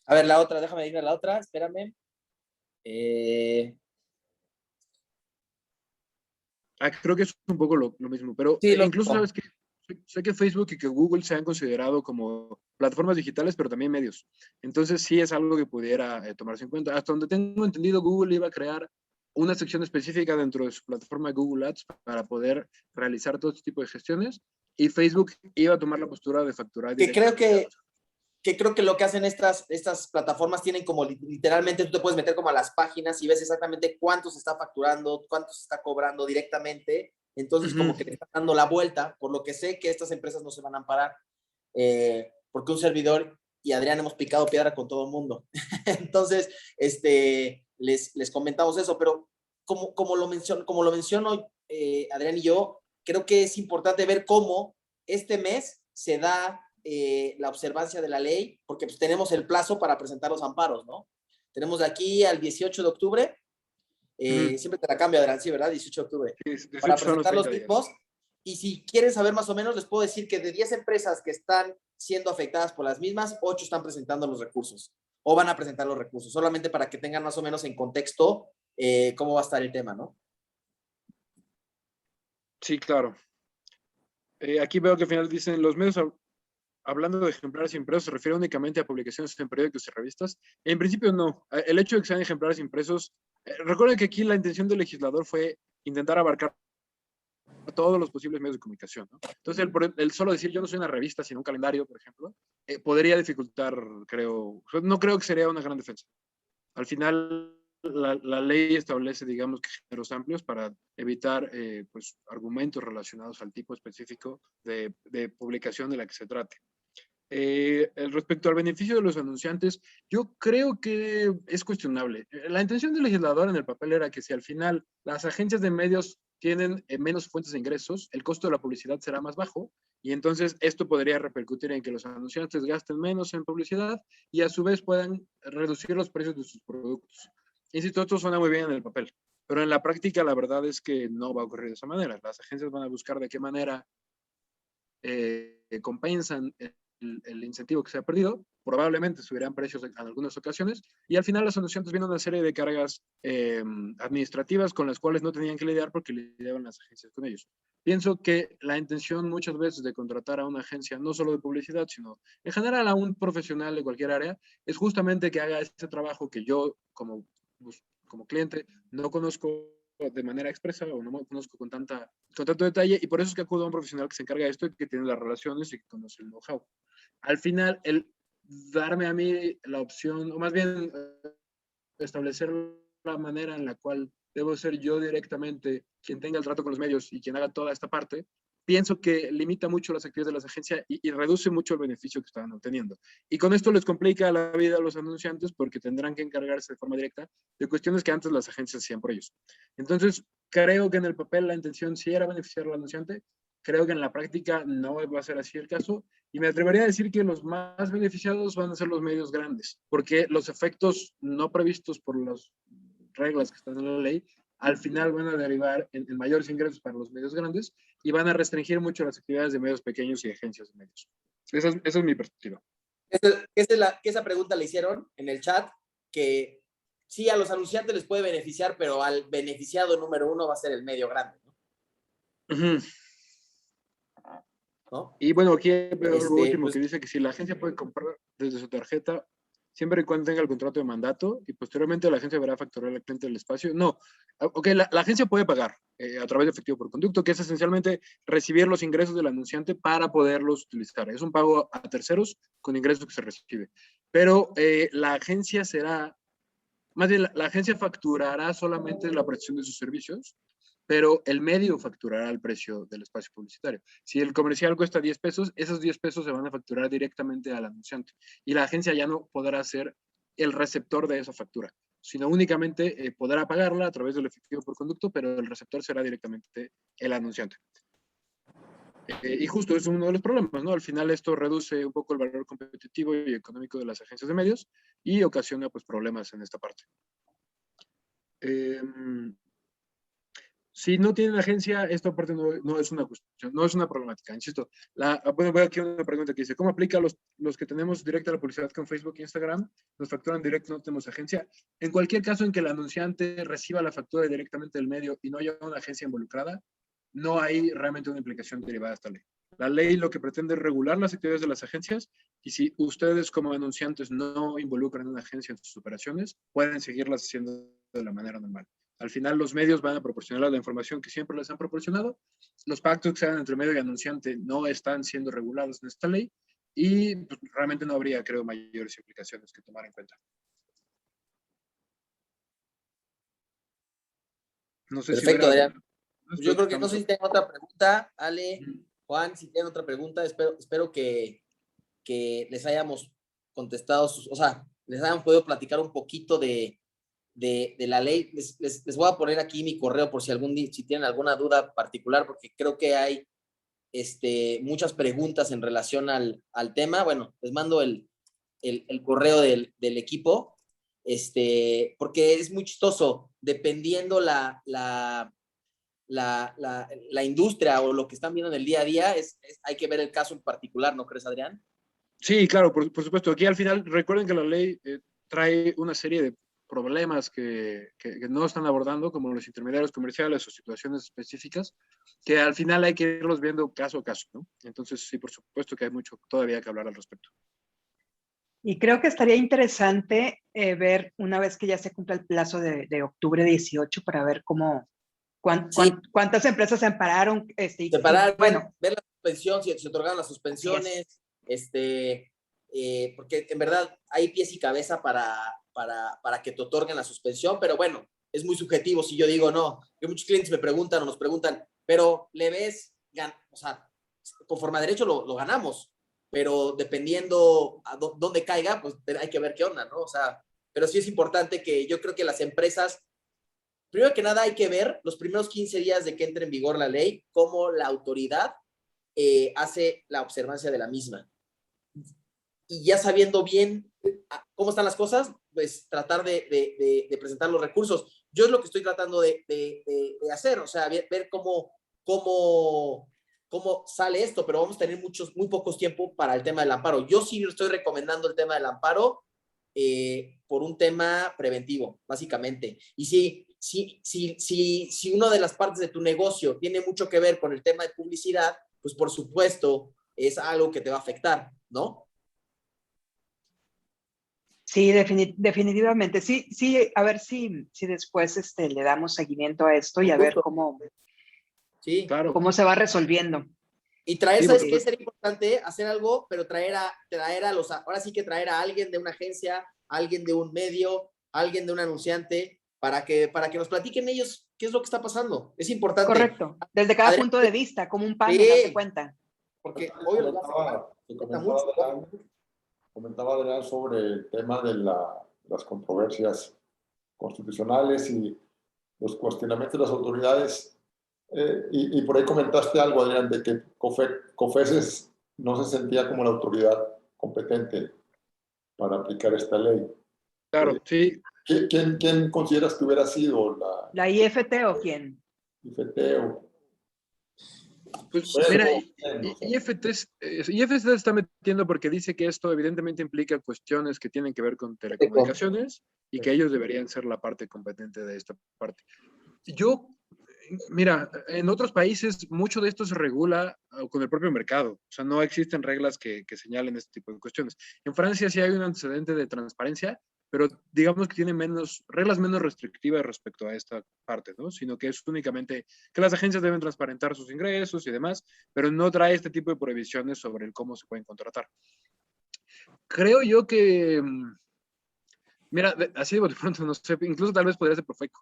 A ver, la otra, déjame ir a la otra, espérame. Creo que es un poco lo mismo, pero Sí, incluso sabes que sé que Facebook y que Google se han considerado como plataformas digitales, pero también medios. Entonces sí es algo que pudiera tomarse en cuenta. Hasta donde tengo entendido, Google iba a crear una sección específica dentro de su plataforma Google Ads para poder realizar todo este tipo de gestiones, y Facebook iba a tomar la postura de facturar directamente. Creo que lo que hacen estas plataformas tienen como literalmente, tú te puedes meter como a las páginas y ves exactamente cuánto se está facturando, cuánto se está cobrando directamente. Entonces, como que le están dando la vuelta, por lo que sé que estas empresas no se van a amparar, porque un servidor y Adrián hemos picado piedra con todo el mundo. Entonces, les comentamos eso, pero como lo menciono Adrián y yo, creo que es importante ver cómo este mes se da la observancia de la ley, porque pues tenemos el plazo para presentar los amparos, ¿no? Tenemos de aquí al 18 de octubre, siempre te la cambio, Adrián, sí, ¿verdad? 18 de octubre, para presentar los mismos. Y si quieren saber más o menos, les puedo decir que de 10 empresas que están siendo afectadas por las mismas, 8 están presentando los recursos, o van a presentar los recursos, solamente para que tengan más o menos en contexto cómo va a estar el tema, ¿no? Sí, claro. Aquí veo que al final dicen, los medios hablando de ejemplares impresos, ¿se refiere únicamente a publicaciones en periódicos y revistas? En principio no. El hecho de que sean ejemplares impresos, recuerden que aquí la intención del legislador fue intentar abarcar todos los posibles medios de comunicación, ¿no? Entonces, el solo decir yo no soy una revista, sino un calendario, por ejemplo, podría dificultar, creo, no creo que sería una gran defensa. Al final, la ley establece, digamos, que géneros amplios para evitar pues, argumentos relacionados al tipo específico de publicación de la que se trate. Respecto al beneficio de los anunciantes, yo creo que es cuestionable. La intención del legislador en el papel era que si al final las agencias de medios tienen menos fuentes de ingresos, el costo de la publicidad será más bajo, y entonces esto podría repercutir en que los anunciantes gasten menos en publicidad y a su vez puedan reducir los precios de sus productos. Insisto, esto suena muy bien en el papel, pero en la práctica la verdad es que no va a ocurrir de esa manera. Las agencias van a buscar de qué manera compensan el incentivo que se ha perdido, probablemente subirán precios en algunas ocasiones, y al final los anunciantes vienen una serie de cargas administrativas con las cuales no tenían que lidiar porque lidiaban las agencias con ellos. Pienso que la intención muchas veces de contratar a una agencia, no solo de publicidad, sino en general a un profesional de cualquier área, es justamente que haga ese trabajo que yo como cliente no conozco de manera expresa o no me conozco con tanto detalle, y por eso es que acudo a un profesional que se encarga de esto y que tiene las relaciones y que conoce el know-how. Al final, el darme a mí la opción, o más bien establecer la manera en la cual debo ser yo directamente quien tenga el trato con los medios y quien haga toda esta parte, pienso que limita mucho las actividades de las agencias y reduce mucho el beneficio que están obteniendo. Y con esto les complica la vida a los anunciantes porque tendrán que encargarse de forma directa de cuestiones que antes las agencias hacían por ellos. Entonces, creo que en el papel la intención sí era beneficiar al anunciante, creo que en la práctica no va a ser así el caso, y me atrevería a decir que los más beneficiados van a ser los medios grandes, porque los efectos no previstos por las reglas que están en la ley, al final van a derivar en mayores ingresos para los medios grandes y van a restringir mucho las actividades de medios pequeños y agencias de medios. Esa es mi perspectiva. Esa pregunta le hicieron en el chat, que sí, a los anunciantes les puede beneficiar, pero al beneficiado número uno va a ser el medio grande, ¿no? Uh-huh. ¿No? Y bueno, aquí veo lo último pues, que dice que si la agencia puede comprar desde su tarjeta siempre y cuando tenga el contrato de mandato y posteriormente la agencia deberá facturar al cliente del espacio. No, ok, la agencia puede pagar a través de efectivo por conducto, que es esencialmente recibir los ingresos del anunciante para poderlos utilizar. Es un pago a terceros con ingresos que se recibe. Pero la agencia será, más bien la agencia facturará solamente la prestación de sus servicios, pero el medio facturará el precio del espacio publicitario. Si el comercial cuesta 10 pesos, esos 10 pesos se van a facturar directamente al anunciante y la agencia ya no podrá ser el receptor de esa factura, sino únicamente podrá pagarla a través del efectivo por conducto, pero el receptor será directamente el anunciante. Y justo es uno de los problemas, ¿no? Al final esto reduce un poco el valor competitivo y económico de las agencias de medios y ocasiona pues problemas en esta parte. Si no tienen agencia, esta parte no es una cuestión, no es una problemática, insisto. Bueno, voy aquí a una pregunta que dice, ¿cómo aplica los que tenemos directa la publicidad con Facebook e Instagram? Nos facturan directo, no tenemos agencia. En cualquier caso en que el anunciante reciba la factura directamente del medio y no haya una agencia involucrada, no hay realmente una implicación derivada de esta ley. La ley lo que pretende es regular las actividades de las agencias y si ustedes como anunciantes no involucran a una agencia en sus operaciones, pueden seguirlas haciendo de la manera normal. Al final los medios van a proporcionar la información que siempre les han proporcionado. Los pactos que se hagan entre medio y anunciante no están siendo regulados en esta ley y pues, realmente no habría, creo, mayores implicaciones que tomar en cuenta. No sé perfecto, si Adrián. Yo creo que no sé si tienen otra pregunta, Ale, Juan, si tienen otra pregunta, espero que les hayamos contestado, o sea, les hayan podido platicar un poquito de la ley. Les voy a poner aquí mi correo por si tienen alguna duda particular, porque creo que hay muchas preguntas en relación al tema. Bueno, les mando el correo del equipo, porque es muy chistoso, dependiendo la industria o lo que están viendo en el día a día, hay que ver el caso en particular, ¿no crees, Adrián? Sí, claro, por supuesto. Aquí al final, recuerden que la ley trae una serie de problemas que no están abordando, como los intermediarios comerciales o situaciones específicas, que al final hay que irlos viendo caso a caso, ¿no? Entonces, sí, por supuesto que hay mucho todavía que hablar al respecto. Y creo que estaría interesante ver, una vez que ya se cumpla el plazo de octubre 18, para ver cuántas empresas se ampararon. Separar, bueno, ver la suspensión, si se otorgaron las suspensiones, porque en verdad hay pies y cabeza para que te otorguen la suspensión, pero bueno, es muy subjetivo si yo digo no, que muchos clientes me preguntan o nos preguntan, pero le ves, o sea, conforme a derecho lo ganamos, pero dependiendo a dónde caiga, pues hay que ver qué onda, ¿no? O sea, pero sí es importante que yo creo que las empresas, primero que nada hay que ver los primeros 15 días de que entre en vigor la ley, cómo la autoridad hace la observancia de la misma. Y ya sabiendo bien cómo están las cosas, pues tratar de presentar los recursos. Yo es lo que estoy tratando de hacer, o sea, ver cómo sale esto, pero vamos a tener muy pocos tiempo para el tema del amparo. Yo sí estoy recomendando el tema del amparo por un tema preventivo, básicamente. Y si una de las partes de tu negocio tiene mucho que ver con el tema de publicidad, pues por supuesto es algo que te va a afectar, ¿no? Sí, definitivamente. Sí, sí, a ver si después le damos seguimiento a esto y a ver Sí. Claro. cómo se va resolviendo. Y traer, Sí, ¿sabes porque- qué? Sería importante hacer algo, pero traer a los, ahora sí que traer a alguien de una agencia, alguien de un medio, alguien de un anunciante, para que nos platiquen ellos qué es lo que está pasando. Es importante. Correcto. Desde cada Adrián, punto de vista, como un panel, sí, haz de cuenta. porque hoy lo Comentaba Adrián sobre el tema de las controversias constitucionales y los cuestionamientos de las autoridades. Y por ahí comentaste algo, Adrián, de que COFESES no se sentía como la autoridad competente para aplicar esta ley. Claro, sí. ¿Quién consideras que hubiera sido ¿La IFT o quién? IFT o Pues Bueno, mira, no sé. IFT se está metiendo porque dice que esto evidentemente implica cuestiones que tienen que ver con telecomunicaciones y que ellos deberían ser la parte competente de esta parte. Yo, mira, en otros países mucho de esto se regula con el propio mercado, o sea, no existen reglas que señalen este tipo de cuestiones. En Francia sí hay un antecedente de transparencia, pero digamos que tiene reglas menos restrictivas respecto a esta parte, ¿no? Sino que es únicamente que las agencias deben transparentar sus ingresos y demás, pero no trae este tipo de prohibiciones sobre el cómo se pueden contratar. Creo yo que, mira, así de pronto, no sé, incluso tal vez podría ser Profeco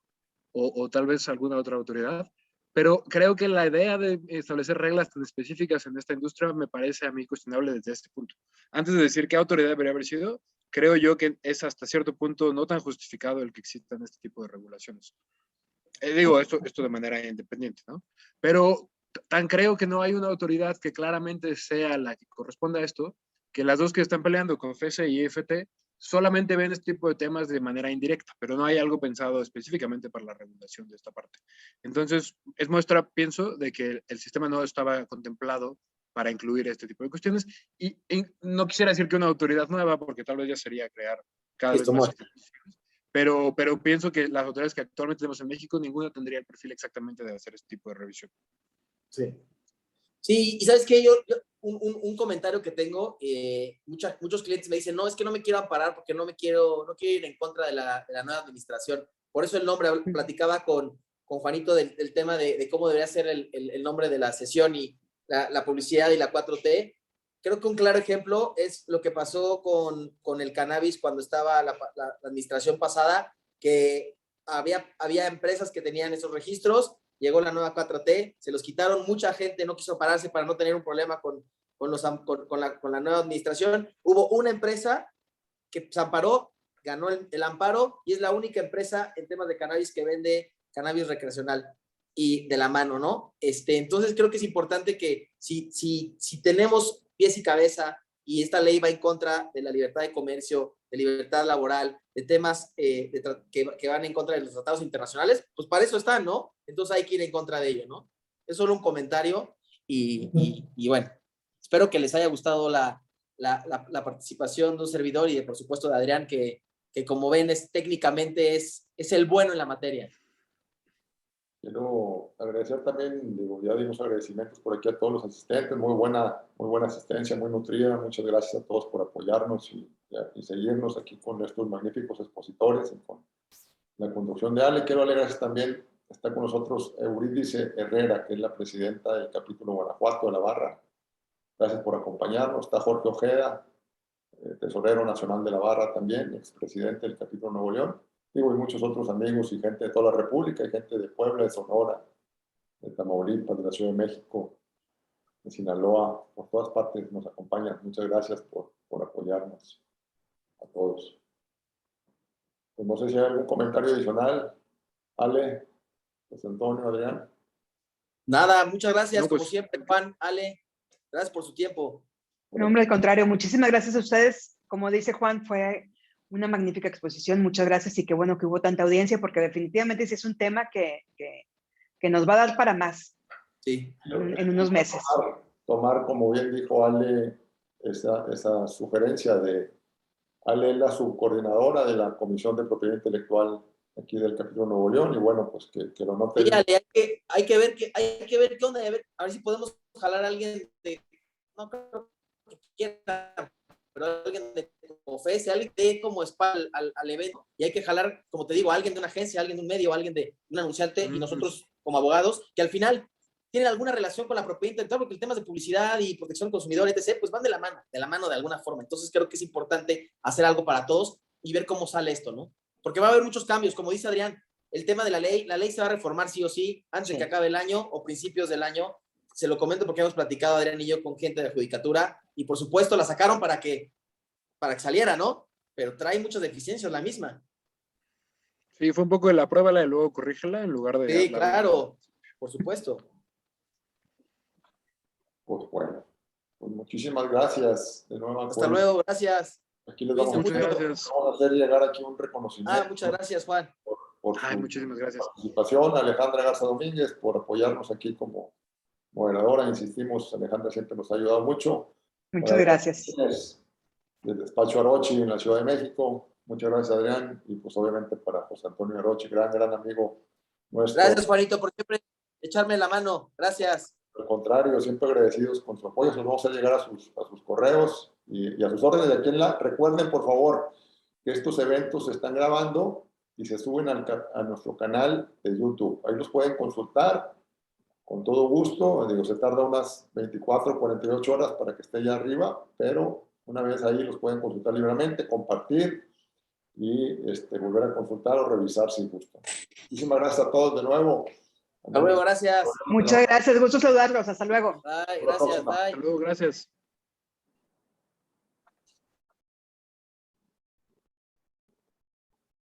o tal vez alguna otra autoridad, pero creo que la idea de establecer reglas tan específicas en esta industria me parece a mí cuestionable desde este punto. Antes de decir qué autoridad debería haber sido, creo yo que es hasta cierto punto no tan justificado el que existan este tipo de regulaciones. Digo esto de manera independiente, ¿no? Pero tan creo que no hay una autoridad que claramente sea la que corresponda a esto, que las dos que están peleando, COFESE y IFT, solamente ven este tipo de temas de manera indirecta, pero no hay algo pensado específicamente para la regulación de esta parte. Entonces, es muestra, pienso, de que el sistema no estaba contemplado para incluir este tipo de cuestiones y no quisiera decir que una autoridad nueva, porque tal vez ya sería crear cada vez más instituciones, pero pienso que las autoridades que actualmente tenemos en México, ninguna tendría el perfil exactamente de hacer este tipo de revisión. Sí. Sí, y sabes qué, un comentario que tengo, muchos clientes me dicen, no, es que no me quiero amparar porque no quiero ir en contra de la nueva administración. Por eso el nombre, platicaba con Juanito del tema de cómo debería ser el nombre de la sesión y la publicidad y la 4T. Creo que un claro ejemplo es lo que pasó con el cannabis cuando estaba la administración pasada, que había empresas que tenían esos registros. Llegó la nueva 4T, se los quitaron, mucha gente no quiso pararse para no tener un problema con la nueva administración. Hubo una empresa que se amparó, ganó el amparo y es la única empresa en temas de cannabis que vende cannabis recreacional y de la mano, ¿no? Entonces creo que es importante que si tenemos pies y cabeza y esta ley va en contra de la libertad de comercio, de libertad laboral, de temas que van en contra de los tratados internacionales, pues para eso están, ¿no? Entonces hay que ir en contra de ello, ¿no? Es solo un comentario y bueno, espero que les haya gustado la participación de un servidor y por supuesto de Adrián, que como ven técnicamente es el bueno en la materia. Quiero agradecer también, digo, ya dimos agradecimientos por aquí a todos los asistentes, muy buena asistencia, muy nutrida. Muchas gracias a todos por apoyarnos y seguirnos aquí con estos magníficos expositores y con la conducción de Ale. Quiero darle gracias también, está con nosotros Eurídice Herrera, que es la presidenta del capítulo Guanajuato de la Barra. Gracias por acompañarnos. Está Jorge Ojeda, tesorero nacional de la Barra también, expresidente del capítulo Nuevo León. Digo, y muchos otros amigos y gente de toda la República, y gente de Puebla, de Sonora, de Tamaulipas, de la Ciudad de México, de Sinaloa, por todas partes nos acompañan. Muchas gracias por apoyarnos a todos. Pues no sé si hay algún comentario adicional. Ale, José Antonio, Adrián. Nada, muchas gracias, No, pues, como siempre, Juan, Ale, gracias por su tiempo. No, hombre, al contrario, muchísimas gracias a ustedes. Como dice Juan, fue una magnífica exposición. Muchas gracias y qué bueno que hubo tanta audiencia porque definitivamente sí es un tema que nos va a dar para más Sí. en unos meses. Tomar, como bien dijo Ale, esa sugerencia de Ale, es la subcoordinadora de la Comisión de Propiedad Intelectual aquí del capítulo Nuevo León, y bueno, pues que lo noten. Sí, Ale, hay que ver qué onda, a ver si podemos jalar a alguien de, no creo que quiera, pero alguien de COFESE, alguien de como espalda al evento, y hay que jalar, como te digo, a alguien de una agencia, a alguien de un medio, a alguien de un anunciante, y nosotros como abogados, que al final tienen alguna relación con la propiedad intelectual, porque el tema de publicidad y protección del consumidor, etc., pues van de la mano de alguna forma. Entonces creo que es importante hacer algo para todos y ver cómo sale esto, ¿no? Porque va a haber muchos cambios, como dice Adrián, el tema de la ley se va a reformar sí o sí, antes de que acabe el año o principios del año. Se lo comento porque hemos platicado, Adrián y yo, con gente de judicatura, y por supuesto la sacaron para que saliera, ¿no? Pero trae muchas deficiencias la misma. Sí, fue un poco de la pruébala y luego corrígela en lugar de... Sí, claro, por supuesto. Pues bueno, pues muchísimas gracias de nuevo. Hasta luego, gracias. Aquí les vamos, Muchas gracias. vamos a hacer llegar aquí un reconocimiento. Muchas gracias, Juan. Por su muchísimas gracias. participación, Alejandra Garza Domínguez, por apoyarnos aquí como moderadora. Insistimos, Alejandra siempre nos ha ayudado mucho. Muchas gracias. Del despacho Arochi en la Ciudad de México. Muchas gracias, Adrián. Y pues obviamente para José Antonio Arochi, gran amigo nuestro. Gracias, Juanito, por siempre echarme la mano. Gracias. Al contrario, siempre agradecidos con su apoyo. Se los vamos a llegar a sus correos y a sus órdenes de aquí en la. Recuerden, por favor, que estos eventos se están grabando y se suben a nuestro canal de YouTube. Ahí los pueden consultar con todo gusto. Digo, se tarda unas 24, 48 horas para que esté ya arriba, pero una vez ahí los pueden consultar libremente, compartir y volver a consultar o revisar si gustan. Muchísimas gracias a todos de nuevo. Hasta luego, gracias. Muchas gracias, gusto saludarlos. Hasta luego. Bye, gracias, bye. Hasta luego, gracias.